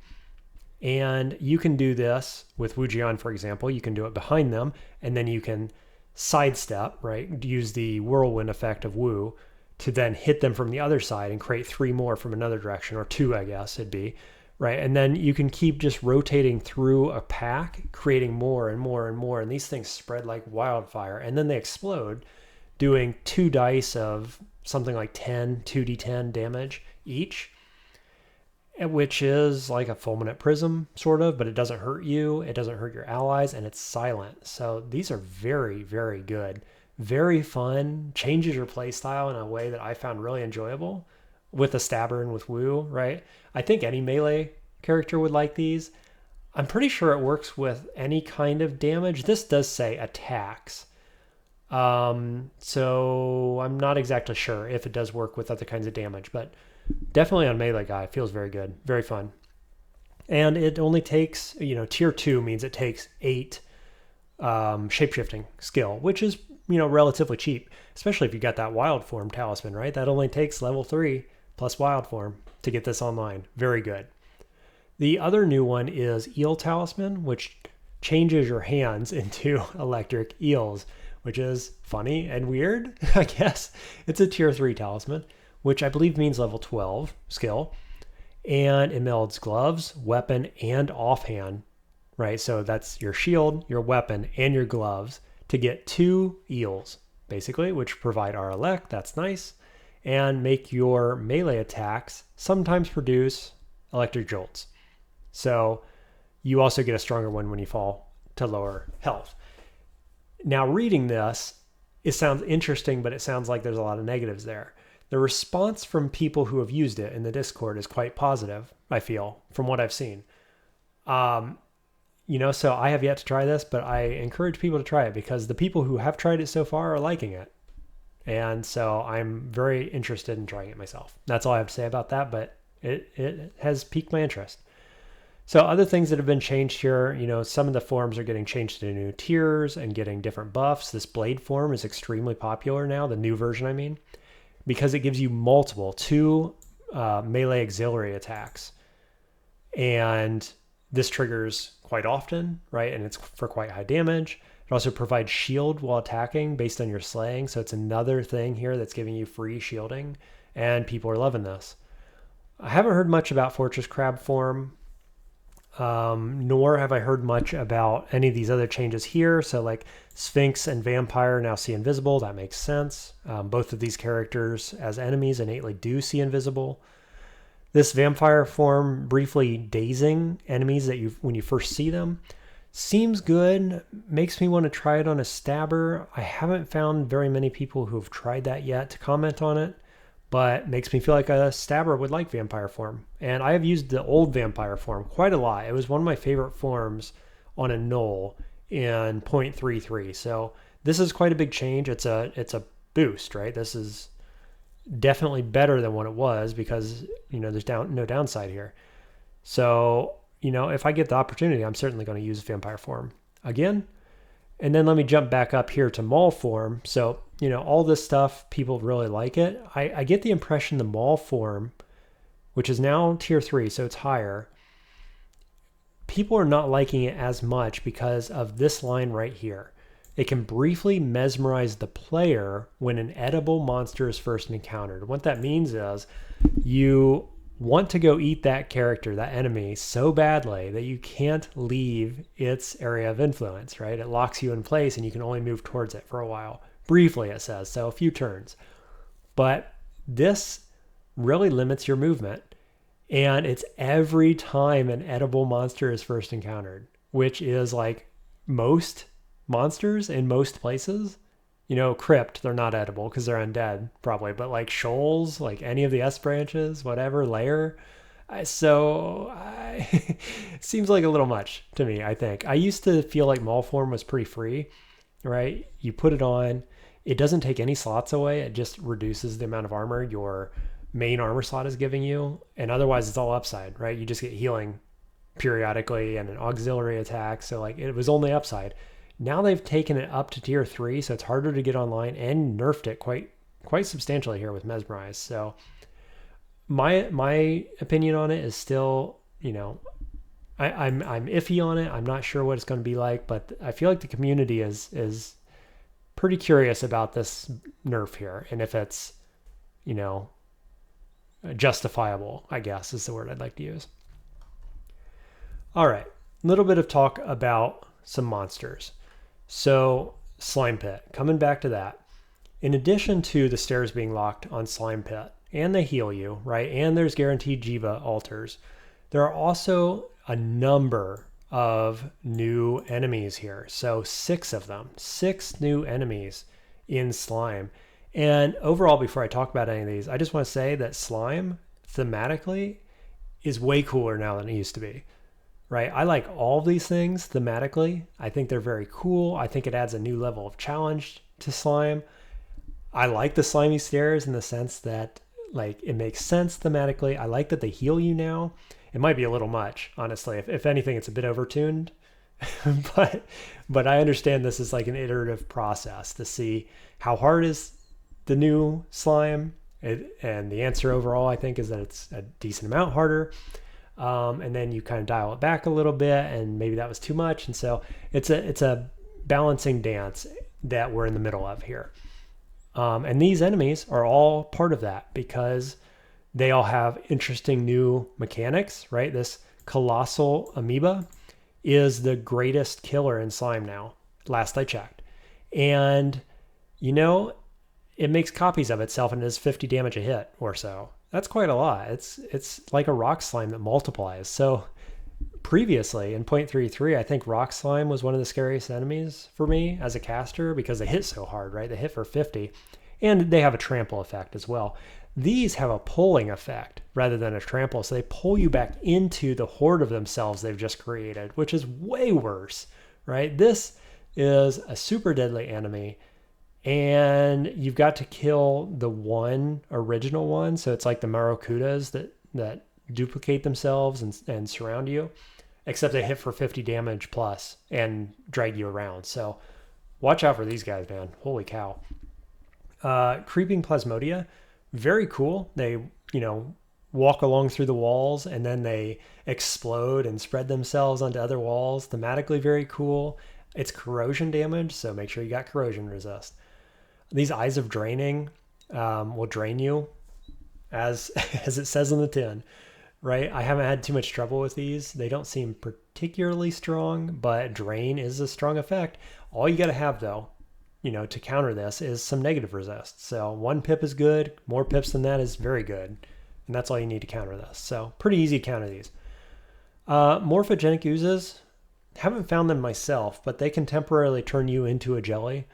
And you can do this with Wujian, for example. You can do it behind them, and then you can sidestep, right? Use the whirlwind effect of Wu to then hit them from the other side and create 3 more from another direction, or 2, I guess it'd be, right? And then you can keep just rotating through a pack, creating more and more and more. And these things spread like wildfire. And then they explode, doing 2 dice of something like 2d10 damage each, which is like a fulminate prism, sort of, but it doesn't hurt you. It doesn't hurt your allies, and it's silent. So these are very, very good. Very fun, changes your play style in a way that I found really enjoyable with a stabber and with Wu, right? I think any melee character would like these. I'm pretty sure it works with any kind of damage. This does say attacks. So I'm not exactly sure if it does work with other kinds of damage, but definitely on melee guy, it feels very good, very fun. And it only takes, tier 2 means it takes 8 shapeshifting skill, which is, relatively cheap, especially if you got that wild form talisman, right? That only takes level 3 plus wild form to get this online. Very good. The other new one is eel talisman, which changes your hands into electric eels, which is funny and weird, I guess. It's a tier 3 talisman, which I believe means level 12 skill. And it melds gloves, weapon, and offhand, right? So that's your shield, your weapon, and your gloves to get 2 eels, basically, which provide RLX, that's nice, and make your melee attacks sometimes produce electric jolts. So you also get a stronger one when you fall to lower health. Now, reading this, it sounds interesting, but it sounds like there's a lot of negatives there. The response from people who have used it in the Discord is quite positive, I feel, from what I've seen. So I have yet to try this, but I encourage people to try it because the people who have tried it so far are liking it. And so I'm very interested in trying it myself. That's all I have to say about that, but it has piqued my interest. So other things that have been changed here, some of the forms are getting changed to new tiers and getting different buffs. This blade form is extremely popular now, the new version, I mean, because it gives you multiple 2 melee auxiliary attacks. And this triggers quite often, right? And it's for quite high damage. It also provides shield while attacking based on your slaying. So it's another thing here that's giving you free shielding, and people are loving this. I haven't heard much about Fortress Crab form, nor have I heard much about any of these other changes here. So like Sphinx and Vampire now see invisible. That makes sense. Both of these characters as enemies innately do see invisible. This vampire form briefly dazing enemies that when you first see them seems good. Makes me want to try it on a stabber. I haven't found very many people who have tried that yet to comment on it, but makes me feel like a stabber would like vampire form. And I have used the old vampire form quite a lot. It was one of my favorite forms on a null in 0.33. So this is quite a big change. It's a boost, right? This is definitely better than what it was because, there's no downside here. So, if I get the opportunity, I'm certainly going to use vampire form again. And then let me jump back up here to Maul form. So, all this stuff, people really like it. I get the impression the Maul form, which is now tier 3, so it's higher, people are not liking it as much because of this line right here. It can briefly mesmerize the player when an edible monster is first encountered. What that means is you want to go eat that character, that enemy, so badly that you can't leave its area of influence, right? It locks you in place and you can only move towards it for a while. Briefly, it says, so a few turns. But this really limits your movement. And it's every time an edible monster is first encountered, which is like most monsters in most places. Crypt, they're not edible because they're undead, probably. But like shoals, like any of the S branches, whatever, layer. Seems like a little much to me, I think. I used to feel like Maul Form was pretty free, right? You put it on, it doesn't take any slots away. It just reduces the amount of armor your main armor slot is giving you. And otherwise, it's all upside, right? You just get healing periodically and an auxiliary attack. So like it was only upside. Now they've taken it up to tier 3, so it's harder to get online and nerfed it quite substantially here with Mesmerize. So my opinion on it is still, I'm iffy on it. I'm not sure what it's going to be like, but I feel like the community is pretty curious about this nerf here, and if it's, justifiable, I guess is the word I'd like to use. All right, a little bit of talk about some monsters. So Slime Pit, coming back to that. In addition to the stairs being locked on Slime Pit, and they heal you, right? And there's guaranteed Jiva altars. There are also a number of new enemies here. So 6 of them, 6 new enemies in Slime. And overall, before I talk about any of these, I just want to say that Slime thematically is way cooler now than it used to be, right? I like all of these things thematically. I think they're very cool. I think it adds a new level of challenge to Slime. I like the slimy stairs in the sense that like it makes sense thematically. I like that they heal you now. It might be a little much, honestly. If anything, it's a bit overtuned. but I understand this is like an iterative process to see how hard is the new slime. And the answer overall, I think, is that it's a decent amount harder. And then you kind of dial it back a little bit, and maybe that was too much. And so it's a balancing dance that we're in the middle of here. And these enemies are all part of that because they all have interesting new mechanics, right? This colossal amoeba is the greatest killer in Slime now, last I checked. And, it makes copies of itself and does 50 damage a hit or so. That's quite a lot. It's like a rock slime that multiplies. So previously in 0.33, I think rock slime was one of the scariest enemies for me as a caster because they hit so hard, right? They hit for 50, and they have a trample effect as well. These have a pulling effect rather than a trample, so they pull you back into the horde of themselves they've just created, which is way worse, right? This is a super deadly enemy, and you've got to kill the one original one, so it's like the Maracudas that duplicate themselves and surround you, except they hit for 50 damage plus and drag you around. So watch out for these guys, man. Holy cow. Creeping Plasmodia, very cool. They, walk along through the walls and then they explode and spread themselves onto other walls. Thematically very cool. It's corrosion damage, so make sure you got corrosion resist. These Eyes of Draining will drain you, as it says on the tin, right? I haven't had too much trouble with these. They don't seem particularly strong, but drain is a strong effect. All you got to have, though, to counter this is some negative resist. So 1 pip is good. More pips than that is very good. And that's all you need to counter this. So pretty easy to counter these. Morphogenic oozes, haven't found them myself, but they can temporarily turn you into a jelly.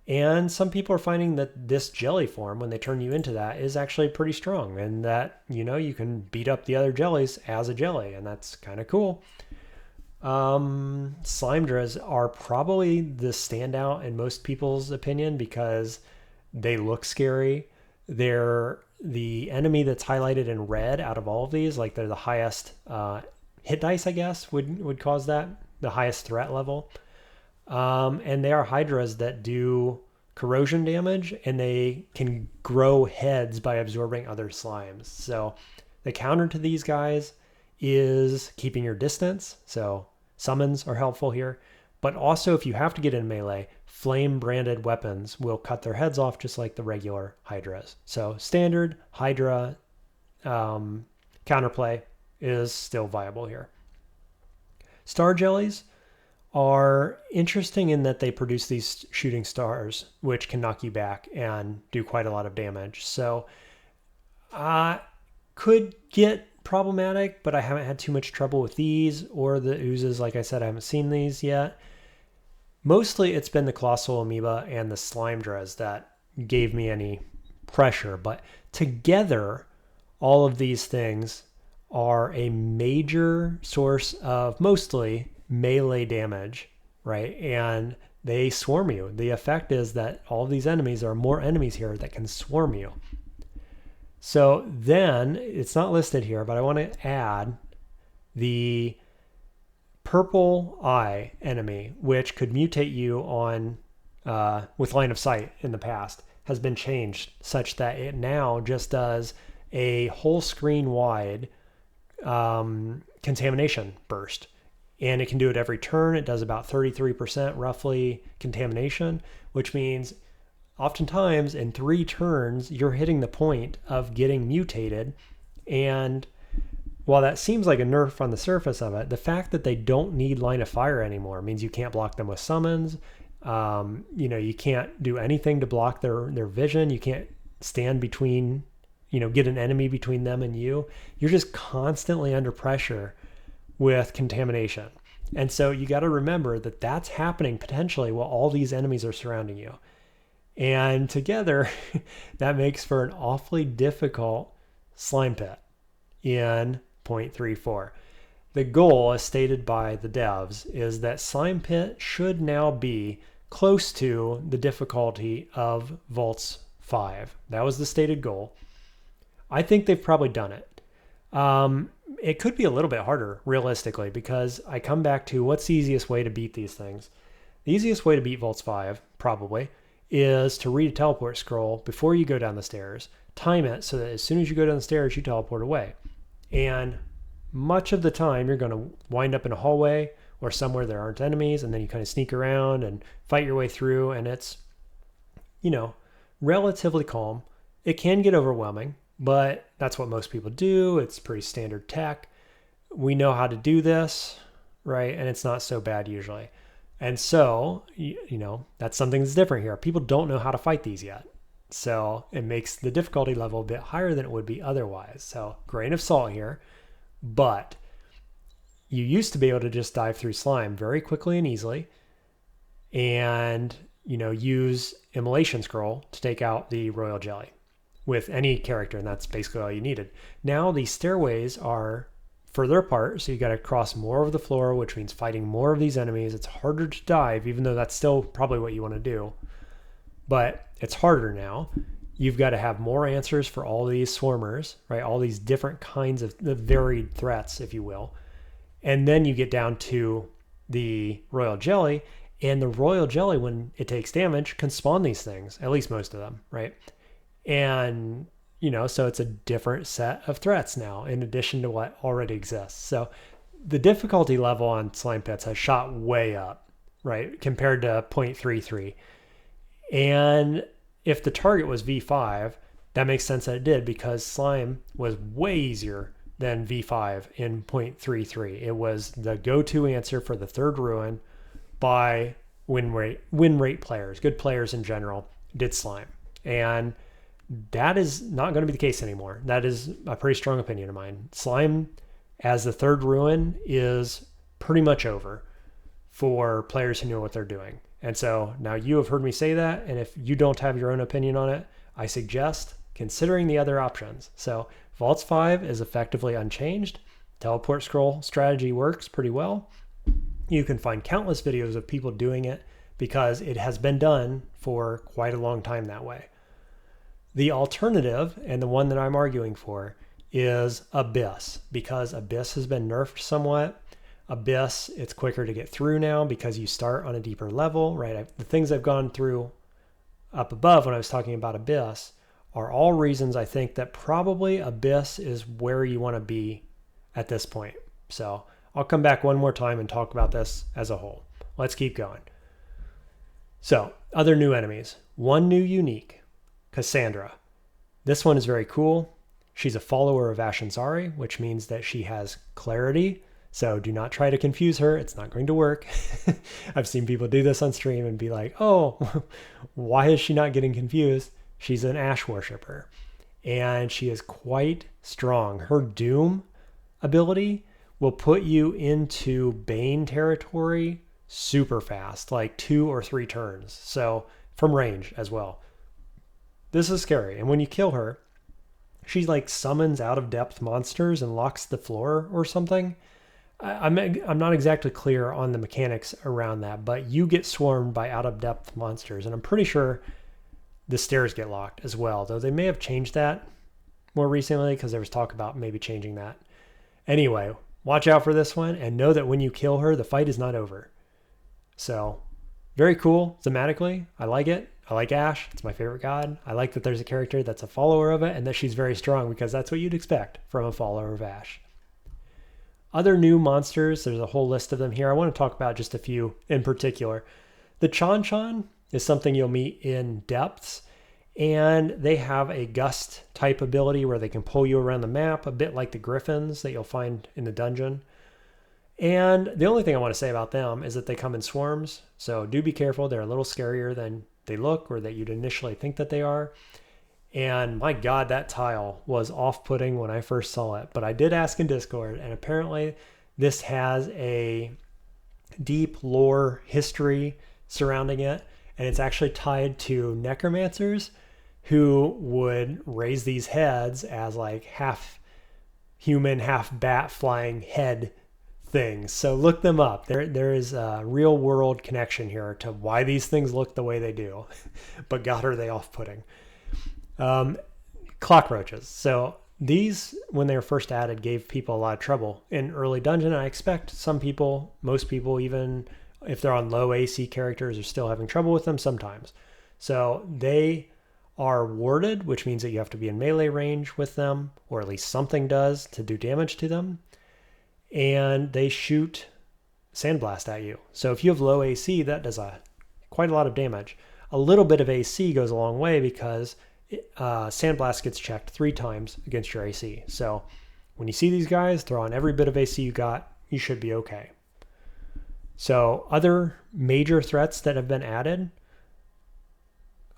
And some people are finding that this jelly form, when they turn you into that, is actually pretty strong. And that, you can beat up the other jellies as a jelly. And that's kind of cool. Slimedras are probably the standout in most people's opinion because they look scary. They're the enemy that's highlighted in red out of all of these. Like they're the highest hit dice, I guess, would cause that. The highest threat level. And they are hydras that do corrosion damage, and they can grow heads by absorbing other slimes. So the counter to these guys is keeping your distance. So summons are helpful here. But also, if you have to get in melee, flame-branded weapons will cut their heads off just like the regular hydras. So standard hydra counterplay is still viable here. Star jellies are interesting in that they produce these shooting stars, which can knock you back and do quite a lot of damage. So could get problematic, but I haven't had too much trouble with these or the oozes. Like I said, I haven't seen these yet. Mostly it's been the Colossal Amoeba and the Slime Drez that gave me any pressure, but together, all of these things are a major source of mostly melee damage, right? And they swarm you. The effect is that all of these enemies, there are more enemies here that can swarm you. So then, it's not listed here, but I want to add the purple eye enemy, which could mutate you on with line of sight in the past, has been changed such that it now just does a whole screen wide contamination burst. And it can do it every turn. It does about 33% roughly contamination, which means oftentimes in 3 turns, you're hitting the point of getting mutated. And while that seems like a nerf on the surface of it, the fact that they don't need line of fire anymore means you can't block them with summons. You can't do anything to block their vision. You can't stand between, get an enemy between them and you. You're just constantly under pressure with contamination. And so you got to remember that that's happening potentially while all these enemies are surrounding you. And together, that makes for an awfully difficult slime pit in 0.34. The goal, as stated by the devs, is that slime pit should now be close to the difficulty of Vaults 5. That was the stated goal. I think they've probably done it. It could be a little bit harder, realistically, because I come back to what's the easiest way to beat these things. The easiest way to beat Vaults 5, probably, is to read a teleport scroll before you go down the stairs, time it so that as soon as you go down the stairs, you teleport away. And much of the time, you're going to wind up in a hallway or somewhere there aren't enemies, and then you kind of sneak around and fight your way through, and it's, relatively calm. It can get overwhelming, but that's what most people do. It's pretty standard tech. We know how to do this, right? And it's not so bad usually. And so, that's something that's different here. People don't know how to fight these yet. So it makes the difficulty level a bit higher than it would be otherwise. So grain of salt here, but you used to be able to just dive through slime very quickly and easily and, use Immolation Scroll to take out the Royal Jelly with any character, and that's basically all you needed. Now these stairways are further apart, so you got to cross more of the floor, which means fighting more of these enemies. It's harder to dive, even though that's still probably what you want to do. But it's harder now. You've got to have more answers for all these swarmers, right? All these different kinds of the varied threats, if you will. And then you get down to the Royal Jelly, and the Royal Jelly, when it takes damage, can spawn these things, at least most of them, right? And, so it's a different set of threats now in addition to what already exists. So the difficulty level on slime pits has shot way up, right, compared to 0.33. And if the target was V5, that makes sense that it did, because slime was way easier than V5 in 0.33. It was the go-to answer for the third ruin by win rate players, good players in general, did slime. And that is not going to be the case anymore. That is a pretty strong opinion of mine. Slime as the third ruin is pretty much over for players who know what they're doing. And so now you have heard me say that, and if you don't have your own opinion on it, I suggest considering the other options. So Vaults 5 is effectively unchanged. Teleport scroll strategy works pretty well. You can find countless videos of people doing it because it has been done for quite a long time that way. The alternative, and the one that I'm arguing for, is Abyss, because Abyss has been nerfed somewhat. Abyss, it's quicker to get through now because you start on a deeper level, right? The things I've gone through up above when I was talking about Abyss are all reasons I think that probably Abyss is where you want to be at this point. So I'll come back one more time and talk about this as a whole. Let's keep going. So, other new enemies. One new unique, Cassandra. This one is very cool. She's a follower of Ashanzari, which means that she has clarity. So do not try to confuse her. It's not going to work. I've seen people do this on stream and be like, oh, why is she not getting confused? She's an Ash worshiper. And she is quite strong. Her Doom ability will put you into Bane territory super fast, like 2 or 3 turns. So from range as well. This is scary. And when you kill her, she like summons out of depth monsters and locks the floor or something. I'm not exactly clear on the mechanics around that, but you get swarmed by out of depth monsters, and I'm pretty sure the stairs get locked as well, though they may have changed that more recently because there was talk about maybe changing that. Anyway, watch out for this one and know that when you kill her, the fight is not over. So very cool thematically. I like it. I like Ashe. It's my favorite god. I like that there's a character that's a follower of it and that she's very strong because that's what you'd expect from a follower of Ashe. Other new monsters, there's a whole list of them here. I want to talk about just a few in particular. The Chan is something you'll meet in depths, and they have a gust type ability where they can pull you around the map, a bit like the Griffins that you'll find in the dungeon. And the only thing I want to say about them is that they come in swarms, so do be careful. They're a little scarier than they look or that you'd initially think that they are. And my God, that tile was off-putting when I first saw it. But I did ask in Discord, and apparently this has a deep lore history surrounding it. And it's actually tied to necromancers who would raise these heads as like half human, half bat flying head things. So look them up. There is a real world connection here to why these things look the way they do. But God, are they off-putting. Cockroaches. So these, when they were first added, gave people a lot of trouble in early dungeon. I expect some people, most people, even if they're on low AC characters, are still having trouble with them sometimes. So they are warded, which means that you have to be in melee range with them, or at least something does to do damage to them. And they shoot sandblast at you. So if you have low AC, that does quite a lot of damage. A little bit of AC goes a long way because sandblast gets checked 3 times against your AC. So when you see these guys, throw on every bit of AC you got, you should be okay. So other major threats that have been added,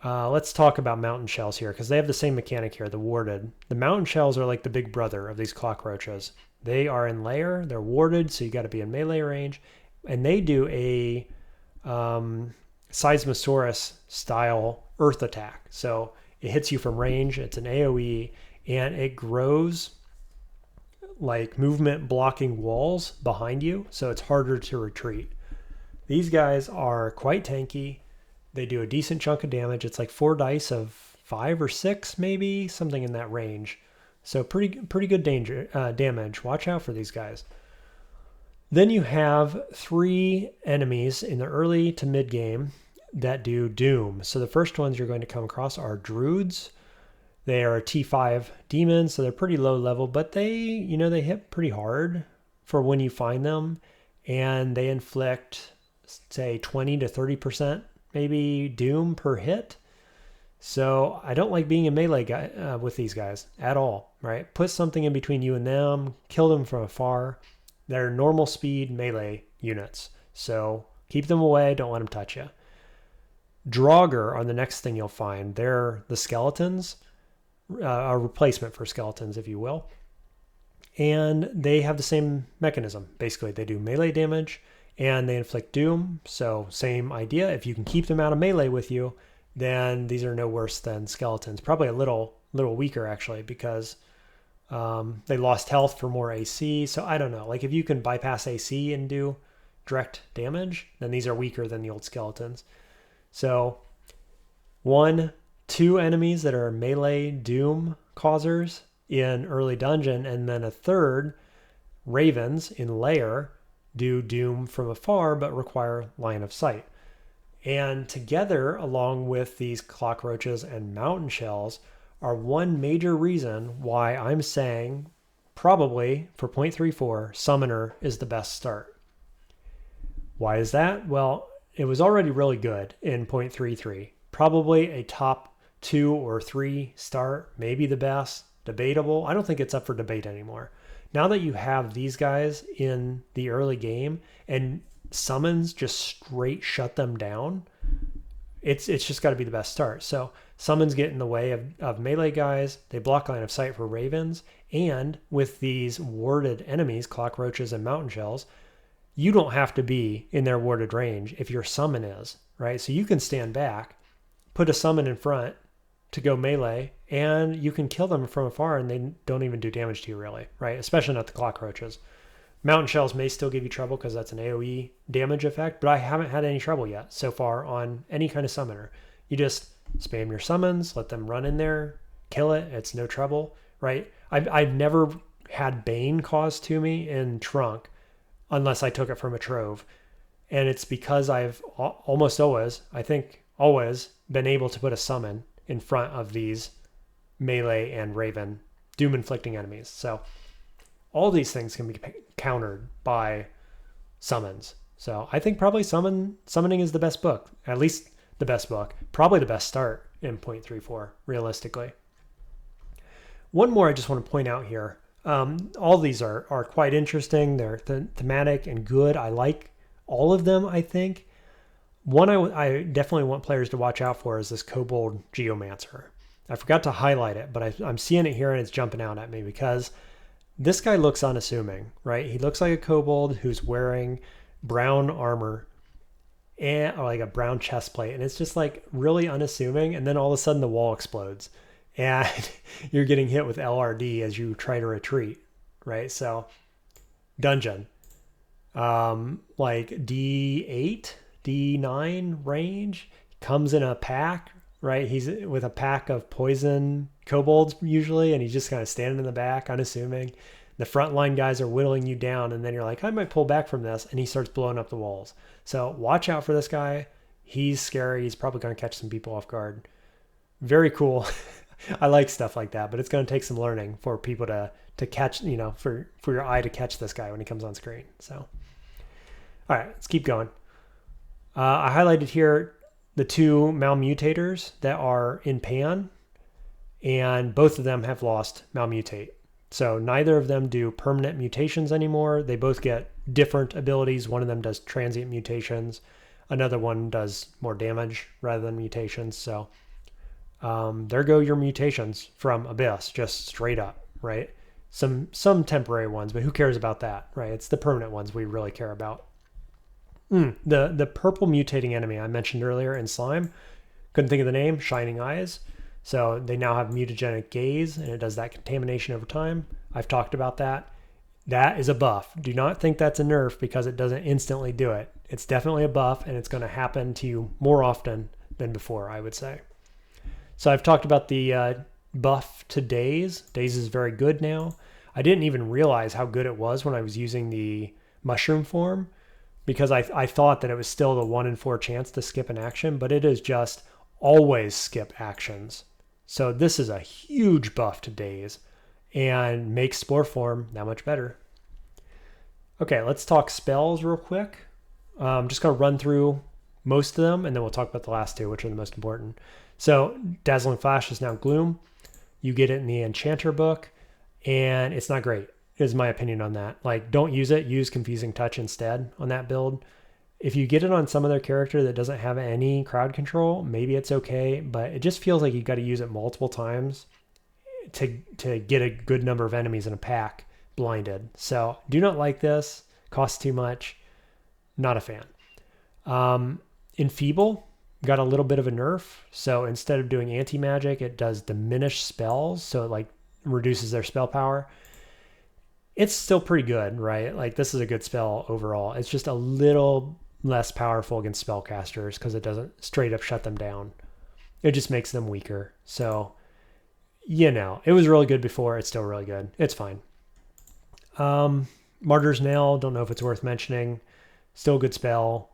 let's talk about mountain shells here because they have the same mechanic here, the warded. The mountain shells are like the big brother of these cockroaches. They are in layer, they're warded, so you got to be in melee range, and they do a Seismosaurus style earth attack. So it hits you from range, it's an AoE, and it grows like movement blocking walls behind you, so it's harder to retreat. These guys are quite tanky. They do a decent chunk of damage. It's like 4 dice of 5 or 6 maybe, something in that range. So pretty good damage. Watch out for these guys. Then you have 3 enemies in the early to mid game that do doom. So the first ones you're going to come across are druids. They are T5 demons, so they're pretty low level, but they hit pretty hard for when you find them, and they inflict, say, 20 to 30% maybe doom per hit. So I don't like being in melee with these guys at all, right? Put something in between you and them, kill them from afar. They're normal speed melee units, so keep them away, don't let them touch you. Draugr are the next thing you'll find. They're the skeletons, a replacement for skeletons, if you will. And they have the same mechanism. Basically, they do melee damage and they inflict doom. So same idea. If you can keep them out of melee with you, then these are no worse than skeletons. Probably a little weaker, actually, because they lost health for more AC. So I don't know. Like if you can bypass AC and do direct damage, then these are weaker than the old skeletons. So 1, 2 enemies that are melee doom causers in early dungeon, and then a third, ravens in lair, do doom from afar but require line of sight. And together, along with these cockroaches and mountain shells, are one major reason why I'm saying probably for 0.34, Summoner is the best start. Why is that? Well, it was already really good in 0.33. Probably a top 2 or 3 start, maybe the best, debatable. I don't think it's up for debate anymore. Now that you have these guys in the early game and summons just straight shut them down, it's just got to be the best start. So summons get in the way of melee guys. They block line of sight for ravens. And with these warded enemies, cockroaches and mountain shells, you don't have to be in their warded range if your summon is, right? So you can stand back, put a summon in front to go melee, and you can kill them from afar and they don't even do damage to you really, right? Especially not the cockroaches. Mountain shells may still give you trouble because that's an AoE damage effect, but I haven't had any trouble yet so far on any kind of summoner. You just spam your summons, let them run in there, kill it. It's no trouble, right? I've never had Bane caused to me in Trunk unless I took it from a trove. And it's because I've almost always, I think always, been able to put a summon in front of these melee and Raven doom-inflicting enemies. So all these things can be countered by summons. So I think probably summoning is the best book, at least the best book, probably the best start in 0.34, realistically. One more I just want to point out here. All these are quite interesting. They're thematic and good. I like all of them, I think. One I definitely want players to watch out for is this Kobold Geomancer. I forgot to highlight it, but I'm seeing it here and it's jumping out at me because this guy looks unassuming, right? He looks like a kobold who's wearing brown armor and or like a brown chest plate, and it's just like really unassuming. And then all of a sudden the wall explodes and you're getting hit with LRD as you try to retreat, right? So dungeon, like D8, D9 range, comes in a pack, right? He's with a pack of poison kobolds usually, and he's just kind of standing in the back, unassuming. The frontline guys are whittling you down, and then you're like, I might pull back from this, and he starts blowing up the walls. So watch out for this guy. He's scary. He's probably going to catch some people off guard. Very cool. I like stuff like that, but it's going to take some learning for people to catch, for your eye to catch this guy when he comes on screen. So, all right, let's keep going. I highlighted here the two Malmutators that are in Pan, and both of them have lost Malmutate. So neither of them do permanent mutations anymore. They both get different abilities. One of them does transient mutations. Another one does more damage rather than mutations. So there go your mutations from Abyss, just straight up, right? Some temporary ones, but who cares about that, right? It's the permanent ones we really care about. The purple mutating enemy I mentioned earlier in Slime, couldn't think of the name, Shining Eyes. So they now have mutagenic gaze, and it does that contamination over time. I've talked about that. That is a buff. Do not think that's a nerf because it doesn't instantly do it. It's definitely a buff, and it's going to happen to you more often than before, I would say. So I've talked about the buff to Daze. Daze is very good now. I didn't even realize how good it was when I was using the mushroom form because I thought that it was still the 1 in 4 chance to skip an action, but it is just always skip actions. So this is a huge buff to Daze and makes Spore Form that much better. Okay, let's talk spells real quick. I'm just going to run through most of them, and then we'll talk about the last two, which are the most important. So Dazzling Flash is now Gloom. You get it in the Enchanter book, and it's not great, is my opinion on that. Like, don't use it. Use Confusing Touch instead on that build. If you get it on some other character that doesn't have any crowd control, maybe it's okay, but it just feels like you've got to use it multiple times to get a good number of enemies in a pack blinded. So do not like this. Costs too much. Not a fan. Enfeeble got a little bit of a nerf. So instead of doing anti-magic, it does diminish spells. So it like reduces their spell power. It's still pretty good, right? Like this is a good spell overall. It's just a little less powerful against spellcasters because it doesn't straight up shut them down. It just makes them weaker. So, it was really good before. It's still really good. It's fine. Martyr's Nail, don't know if it's worth mentioning. Still a good spell.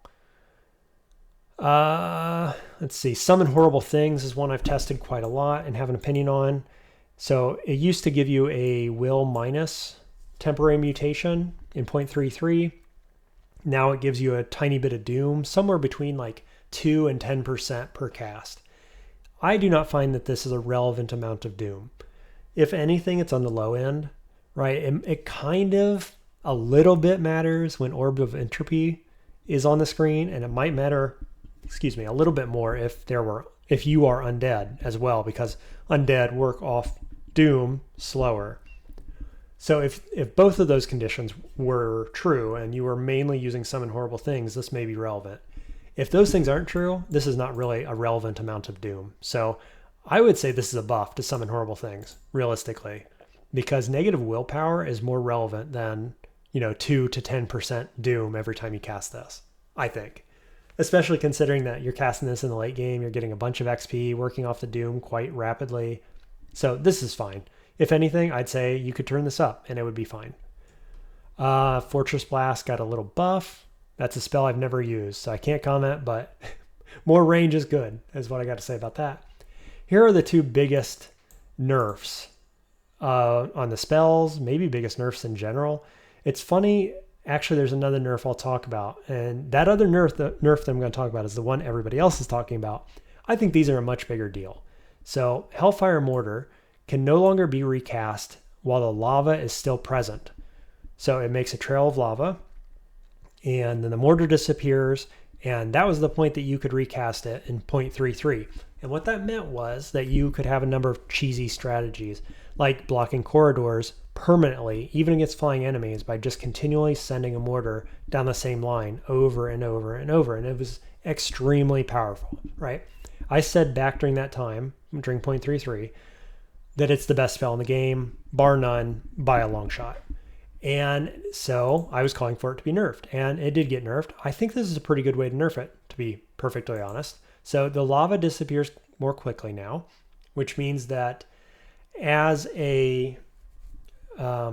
Let's see. Summon Horrible Things is one I've tested quite a lot and have an opinion on. So it used to give you a will minus temporary mutation in 0.33. Now it gives you a tiny bit of doom, somewhere between like 2 and 10% per cast. I do not find that this is a relevant amount of doom. If anything, it's on the low end, right? It kind of a little bit matters when Orb of Entropy is on the screen, and it might matter, a little bit more if you are undead as well, because undead work off doom slower. So if both of those conditions were true and you were mainly using Summon Horrible Things, this may be relevant. If those things aren't true, this is not really a relevant amount of Doom. So I would say this is a buff to Summon Horrible Things, realistically, because negative willpower is more relevant than, 2 to 10% Doom every time you cast this, I think. Especially considering that you're casting this in the late game, you're getting a bunch of XP, working off the Doom quite rapidly. So this is fine. If anything, I'd say you could turn this up and it would be fine. Fortress Blast got a little buff. That's a spell I've never used, so I can't comment, but more range is good, is what I got to say about that. Here are the two biggest nerfs on the spells, maybe biggest nerfs in general. It's funny, actually there's another nerf I'll talk about, and that other nerf that I'm going to talk about is the one everybody else is talking about. I think these are a much bigger deal. So Hellfire Mortar can no longer be recast while the lava is still present. So it makes a trail of lava, and then the mortar disappears, and that was the point that you could recast it in 0.33. And what that meant was that you could have a number of cheesy strategies, like blocking corridors permanently, even against flying enemies, by just continually sending a mortar down the same line over and over and over. And it was extremely powerful, right? I said back during that time, during 0.33, that it's the best spell in the game, bar none, by a long shot. And so I was calling for it to be nerfed, and it did get nerfed. I think this is a pretty good way to nerf it, to be perfectly honest. So the lava disappears more quickly now, which means that as a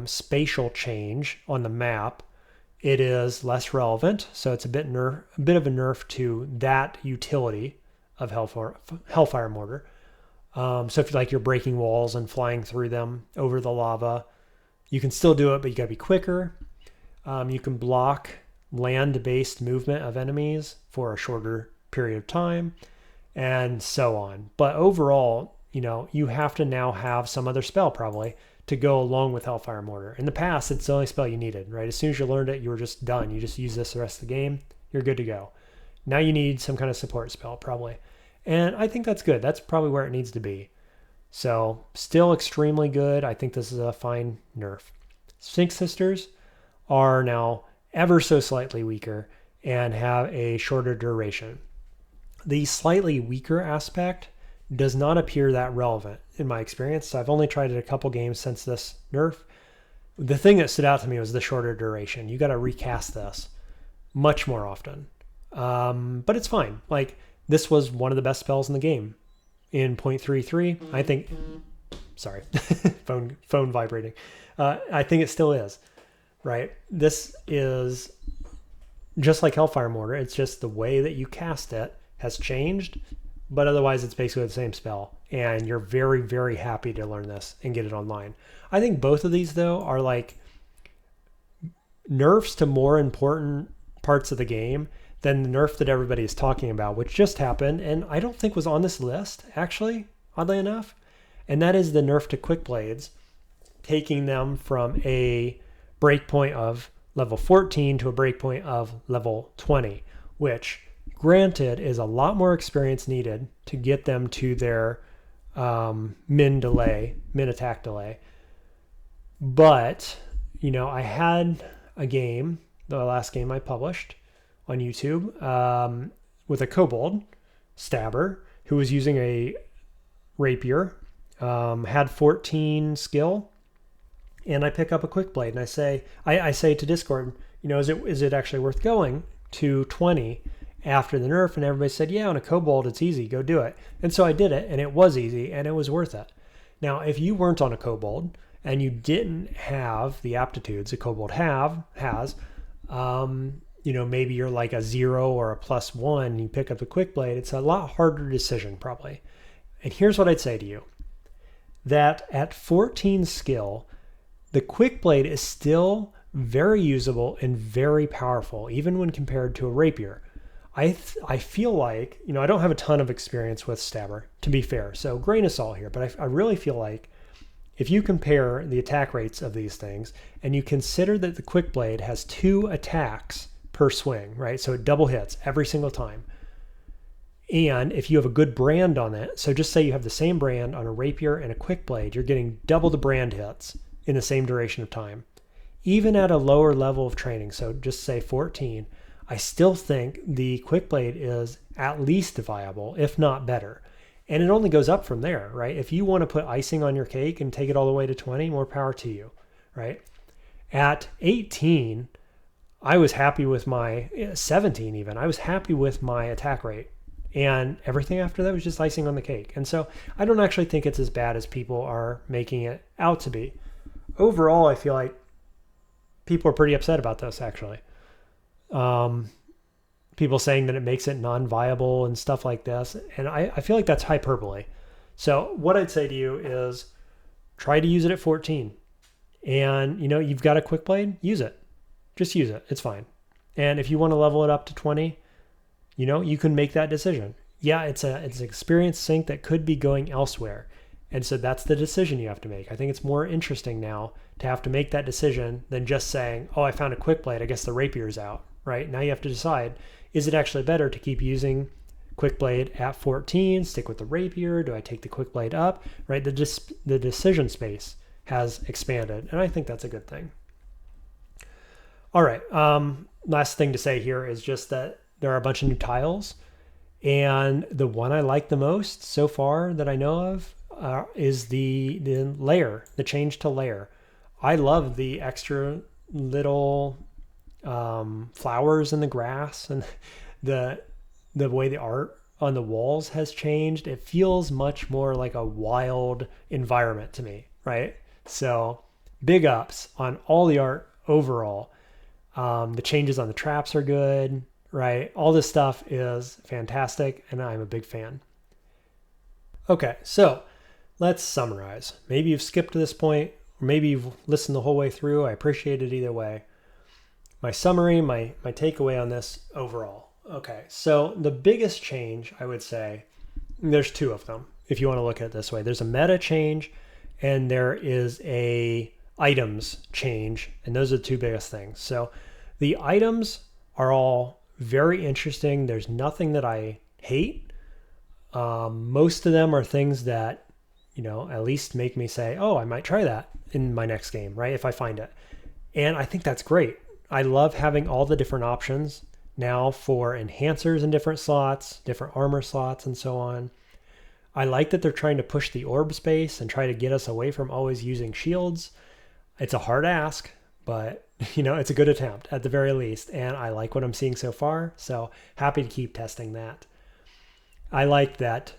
spatial change on the map, it is less relevant. So it's a bit of a nerf to that utility of Hellfire Mortar. So if you're breaking walls and flying through them over the lava, you can still do it, but you gotta be quicker. You can block land-based movement of enemies for a shorter period of time, and so on. But overall, you have to now have some other spell probably to go along with Hellfire Mortar. In the past, it's the only spell you needed, right? As soon as you learned it, you were just done. You just use this the rest of the game, you're good to go. Now you need some kind of support spell probably. And I think that's good. That's probably where it needs to be. So still extremely good. I think this is a fine nerf. Sphinx Sisters are now ever so slightly weaker and have a shorter duration. The slightly weaker aspect does not appear that relevant in my experience. So I've only tried it a couple games since this nerf. The thing that stood out to me was the shorter duration. You got to recast this much more often. But it's fine. This was one of the best spells in the game in 0.33. I think, sorry, phone vibrating. I think it still is, right? This is just like Hellfire Mortar. It's just the way that you cast it has changed, but otherwise it's basically the same spell. And you're very, very happy to learn this and get it online. I think both of these, though, are nerfs to more important parts of the game than the nerf that everybody is talking about, which just happened, and I don't think was on this list, actually, oddly enough. And that is the nerf to Quick Blades, taking them from a breakpoint of level 14 to a breakpoint of level 20, which, granted, is a lot more experience needed to get them to their min attack delay. But, I had a game, the last game I published, on YouTube with a kobold stabber who was using a rapier, had 14 skill, and I pick up a quick blade and I say to Discord, is it actually worth going to 20 after the nerf? And everybody said, yeah, on a kobold it's easy, go do it. And so I did it, and it was easy and it was worth it. Now, if you weren't on a kobold and you didn't have the aptitudes a kobold has, maybe you're like a 0 or a +1, you pick up the quick blade, it's a lot harder decision probably. And here's what I'd say to you, that at 14 skill, the quick blade is still very usable and very powerful, even when compared to a rapier. I feel like, I don't have a ton of experience with stabber, to be fair, so grain of salt here, but I really feel like if you compare the attack rates of these things and you consider that the quick blade has 2 attacks per swing, right? So it double hits every single time. And if you have a good brand on it, so just say you have the same brand on a rapier and a quick blade, you're getting double the brand hits in the same duration of time. Even at a lower level of training, so just say 14, I still think the quick blade is at least viable, if not better. And it only goes up from there, right? If you want to put icing on your cake and take it all the way to 20, more power to you, right? At 18, I was happy with my 17 even. I was happy with my attack rate. And everything after that was just icing on the cake. And so I don't actually think it's as bad as people are making it out to be. Overall, I feel like people are pretty upset about this, actually. People saying that it makes it non-viable and stuff like this. And I feel like that's hyperbole. So what I'd say to you is try to use it at 14. And, you've got a quick blade, use it. Just use it. It's fine. And if you want to level it up to 20, you can make that decision. Yeah, it's an experience sink that could be going elsewhere. And so that's the decision you have to make. I think it's more interesting now to have to make that decision than just saying, oh, I found a quick blade. I guess the rapier's out, right? Now you have to decide, is it actually better to keep using quick blade at 14, stick with the rapier? Do I take the quick blade up, right? The decision space has expanded, and I think that's a good thing. All right. Last thing to say here is just that there are a bunch of new tiles, and the one I like the most so far that I know of is the layer, the change to layer. I love the extra little flowers in the grass, and the way the art on the walls has changed. It feels much more like a wild environment to me, right? So big ups on all the art overall. The changes on the traps are good, right? All this stuff is fantastic, and I'm a big fan. Okay, so let's summarize. Maybe you've skipped to this point, or maybe you've listened the whole way through. I appreciate it either way. My summary, my takeaway on this overall. Okay, so the biggest change, I would say, there's two of them, if you want to look at it this way. There's a meta change, and there is a items change, and those are the two biggest things. So the items are all very interesting. There's nothing that I hate. Most of them are things that, at least make me say, oh, I might try that in my next game, right? If I find it. And I think that's great. I love having all the different options now for enhancers in different slots, different armor slots, and so on. I like that they're trying to push the orb space and try to get us away from always using shields. It's a hard ask, but it's a good attempt at the very least. And I like what I'm seeing so far. So happy to keep testing that. I like that,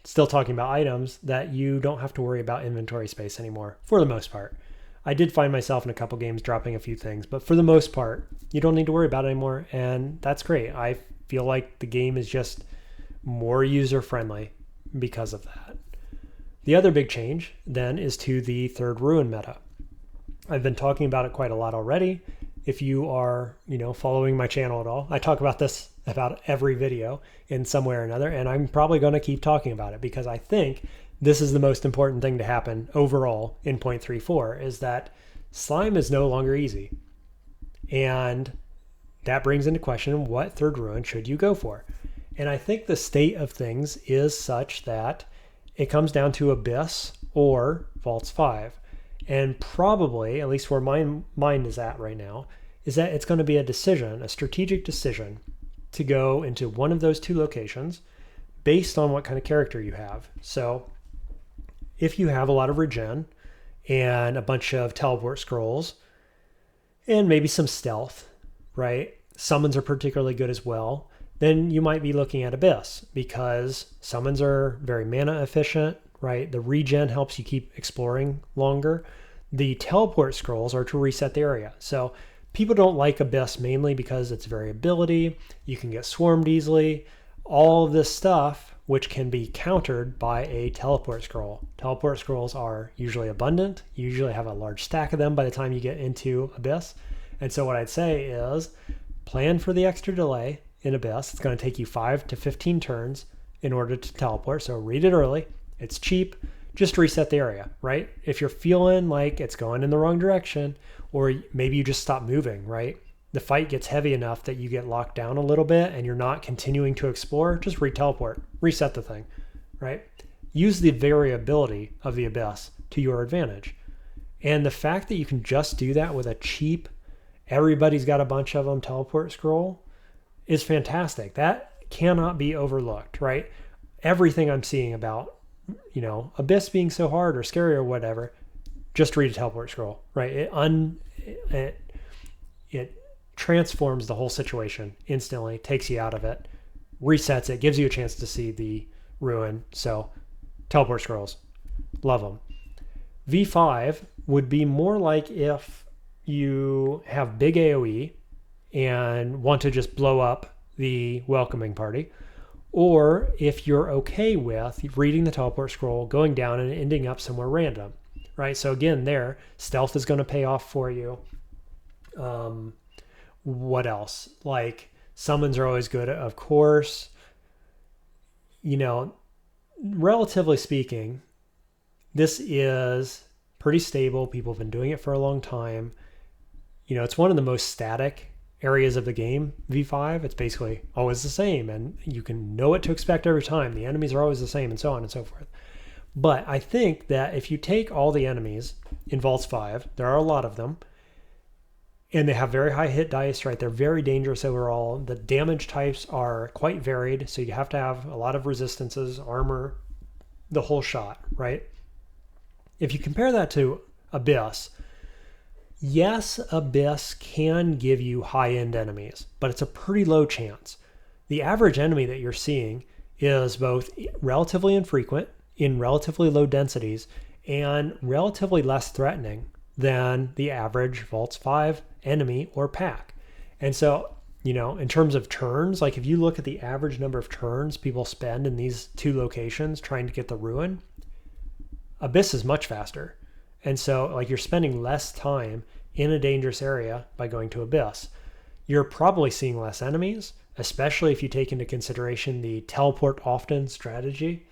still talking about items, that you don't have to worry about inventory space anymore for the most part. I did find myself in a couple games dropping a few things, but for the most part, you don't need to worry about it anymore. And that's great. I feel like the game is just more user-friendly because of that. The other big change then is to the third ruin meta. I've been talking about it quite a lot already. If you are, following my channel at all, I talk about this about every video in some way or another, and I'm probably going to keep talking about it because I think this is the most important thing to happen overall in 0.34 is that slime is no longer easy. And that brings into question what third ruin should you go for? And I think the state of things is such that it comes down to Abyss or Vaults 5. And probably, at least where my mind is at right now, is that it's going to be a decision, a strategic decision to go into one of those two locations based on what kind of character you have. So if you have a lot of regen and a bunch of teleport scrolls and maybe some stealth, right? Summons are particularly good as well. Then you might be looking at Abyss because summons are very mana efficient, right? The regen helps you keep exploring longer. The teleport scrolls are to reset the area. So people don't like Abyss mainly because it's variability. You can get swarmed easily. All of this stuff, which can be countered by a teleport scroll. Teleport scrolls are usually abundant. You usually have a large stack of them by the time you get into Abyss. And so what I'd say is plan for the extra delay in Abyss. It's going to take you 5 to 15 turns in order to teleport. So read it early. It's cheap. Just reset the area, right? If you're feeling like it's going in the wrong direction, or maybe you just stop moving, right? The fight gets heavy enough that you get locked down a little bit and you're not continuing to explore, just re-teleport, reset the thing, right? Use the variability of the Abyss to your advantage. And the fact that you can just do that with a cheap, everybody's got a bunch of them teleport scroll is fantastic. That cannot be overlooked, right? Everything I'm seeing about, Abyss being so hard or scary or whatever, just read a teleport scroll, right? It transforms the whole situation instantly, takes you out of it, resets it, gives you a chance to see the ruin. So teleport scrolls, love them. V5 would be more like if you have big AoE and want to just blow up the welcoming party, or if you're okay with reading the teleport scroll, going down and ending up somewhere random, right? So again, there, stealth is going to pay off for you. What else? Like summons are always good, of course. Relatively speaking, this is pretty stable. People have been doing it for a long time. It's one of the most static areas of the game, V5. It's basically always the same, and you can know what to expect every time. The enemies are always the same, and so on and so forth. But I think that if you take all the enemies in Vaults 5, there are a lot of them, and they have very high hit dice, right? They're very dangerous overall. The damage types are quite varied, so you have to have a lot of resistances, armor, the whole shot, right? If you compare that to Abyss, yes, Abyss can give you high-end enemies, but it's a pretty low chance. The average enemy that you're seeing is both relatively infrequent, in relatively low densities, and relatively less threatening than the average Vaults 5 enemy or pack. And so, in terms of turns, like if you look at the average number of turns people spend in these two locations trying to get the ruin, Abyss is much faster. And so like you're spending less time in a dangerous area by going to Abyss. You're probably seeing less enemies, especially if you take into consideration the teleport often strategy.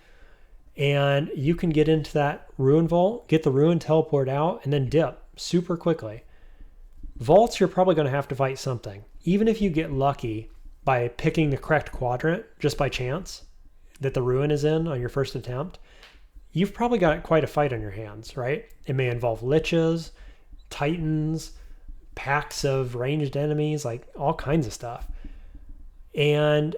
And you can get into that ruin vault, get the ruin, teleport out, and then dip super quickly. Vaults, you're probably going to have to fight something. Even if you get lucky by picking the correct quadrant just by chance that the ruin is in on your first attempt, you've probably got quite a fight on your hands, right? It may involve liches, titans, packs of ranged enemies, like all kinds of stuff. And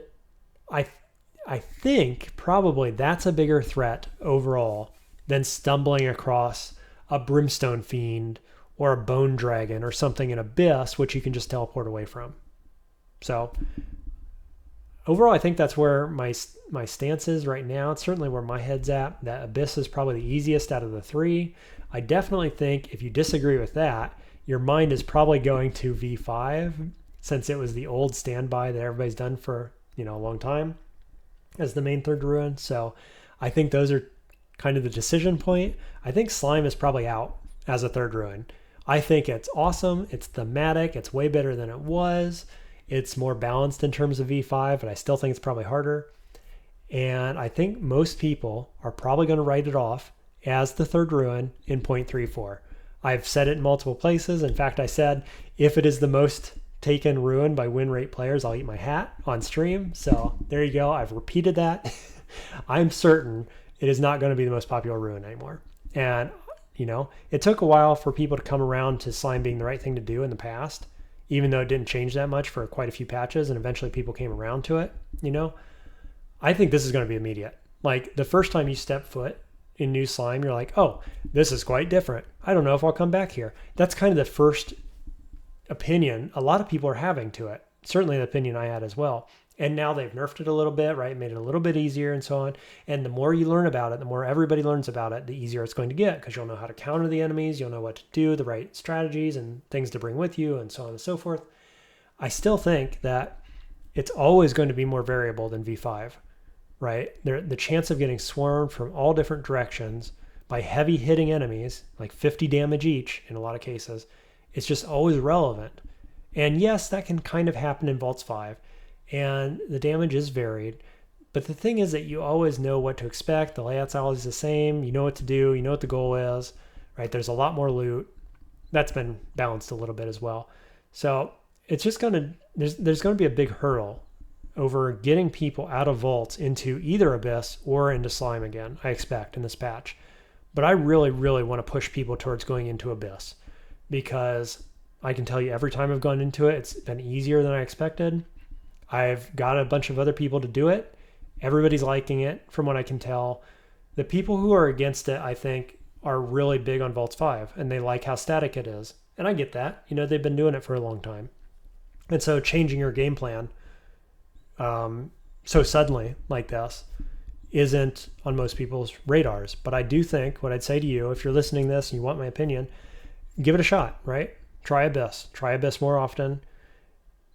I think probably that's a bigger threat overall than stumbling across a brimstone fiend or a bone dragon or something in Abyss, which you can just teleport away from. So overall, I think that's where my stance is right now. It's certainly where my head's at. That Abyss is probably the easiest out of the three. I definitely think if you disagree with that, your mind is probably going to V5, since it was the old standby that everybody's done for a long time as the main third ruin. So I think those are kind of the decision point. I think Slime is probably out as a third ruin. I think it's awesome. It's thematic. It's way better than it was. It's more balanced in terms of V5, but I still think it's probably harder. And I think most people are probably going to write it off as the third ruin in 0.34. I've said it in multiple places. In fact, I said if it is the most taken ruin by win rate players, I'll eat my hat on stream. So there you go. I've repeated that. I'm certain it is not going to be the most popular ruin anymore. And, it took a while for people to come around to Slime being the right thing to do in the past, even though it didn't change that much for quite a few patches, and eventually people came around to it. I think this is going to be immediate. Like the first time you step foot in new Slime, you're like, oh, this is quite different. I don't know if I'll come back here. That's kind of the first opinion a lot of people are having to it. Certainly the opinion I had as well. And now they've nerfed it a little bit, right? Made it a little bit easier and so on. And the more you learn about it, the more everybody learns about it, the easier it's going to get, because you'll know how to counter the enemies, you'll know what to do, the right strategies and things to bring with you, and so on and so forth. I still think that it's always going to be more variable than V5, right? The chance of getting swarmed from all different directions by heavy hitting enemies, like 50 damage each in a lot of cases, it's just always relevant. And yes, that can kind of happen in Vaults 5. And the damage is varied. But the thing is that you always know what to expect. The layout's always the same. You know what to do. You know what the goal is, right? There's a lot more loot. That's been balanced a little bit as well. So it's just there's going to be a big hurdle over getting people out of Vaults into either Abyss or into Slime again, I expect, in this patch. But I really, really want to push people towards going into Abyss, because I can tell you every time I've gone into it, it's been easier than I expected. I've got a bunch of other people to do it. Everybody's liking it from what I can tell. The people who are against it, I think, are really big on Vaults 5, and they like how static it is. And I get that. You know, they've been doing it for a long time. And so changing your game plan so suddenly like this isn't on most people's radars. But I do think what I'd say to you, if you're listening to this and you want my opinion, give it a shot, right? Try Abyss. Try Abyss more often.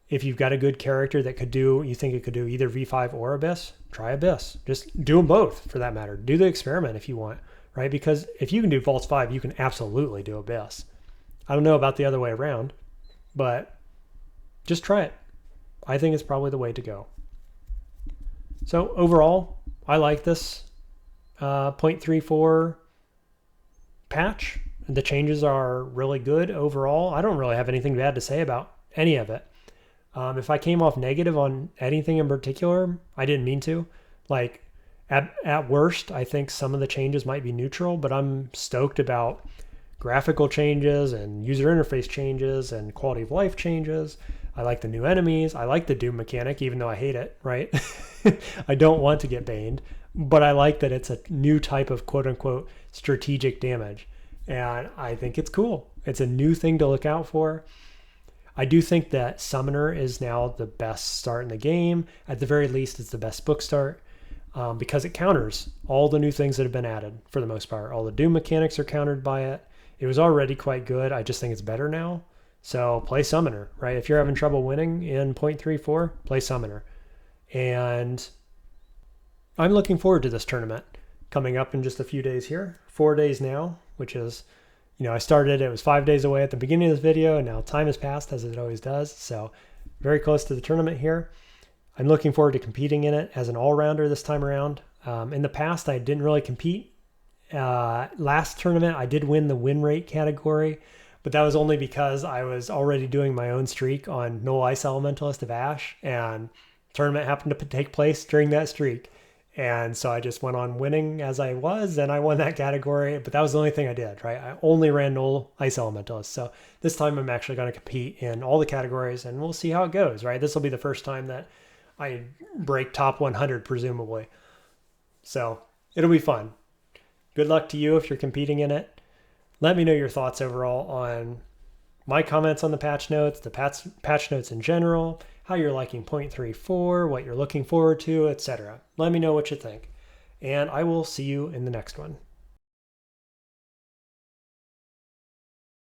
If you've got a good character that you think it could do either V5 or Abyss, try Abyss. Just do them both, for that matter. Do the experiment if you want, right? Because if you can do Vaults 5, you can absolutely do Abyss. I don't know about the other way around, but just try it. I think it's probably the way to go. So overall, I like this 0.34 patch. The changes are really good overall. I don't really have anything bad to say about any of it. If I came off negative on anything in particular, I didn't mean to. Like, at worst, I think some of the changes might be neutral, but I'm stoked about graphical changes and user interface changes and quality of life changes. I like the new enemies. I like the Doom mechanic, even though I hate it, right? I don't want to get baned, but I like that it's a new type of quote-unquote strategic damage. And I think it's cool. It's a new thing to look out for. I do think that Summoner is now the best start in the game. At the very least, it's the best book start because it counters all the new things that have been added for the most part. All the Doom mechanics are countered by it. It was already quite good. I just think it's better now. So play Summoner, right? If you're having trouble winning in 0.34, play Summoner. And I'm looking forward to this tournament coming up in just a few days here. 4 days now, which is, I started, it was 5 days away at the beginning of this video, and now time has passed as it always does. So very close to the tournament here. I'm looking forward to competing in it as an all-rounder this time around. In the past, I didn't really compete. Last tournament, I did win the win rate category, but that was only because I was already doing my own streak on Null Ice Elementalist of Ash, and the tournament happened to take place during that streak. And so I just went on winning as I was, and I won that category, but that was the only thing I did, right? I only ran Null Ice Elementalist. So this time I'm actually going to compete in all the categories, and we'll see how it goes, right? This will be the first time that I break top 100, presumably. So it'll be fun. Good luck to you if you're competing in it. Let me know your thoughts overall on my comments on the patch notes, the patch notes in general, how you're liking 0.34, what you're looking forward to, etc. Let me know what you think, and I will see you in the next one.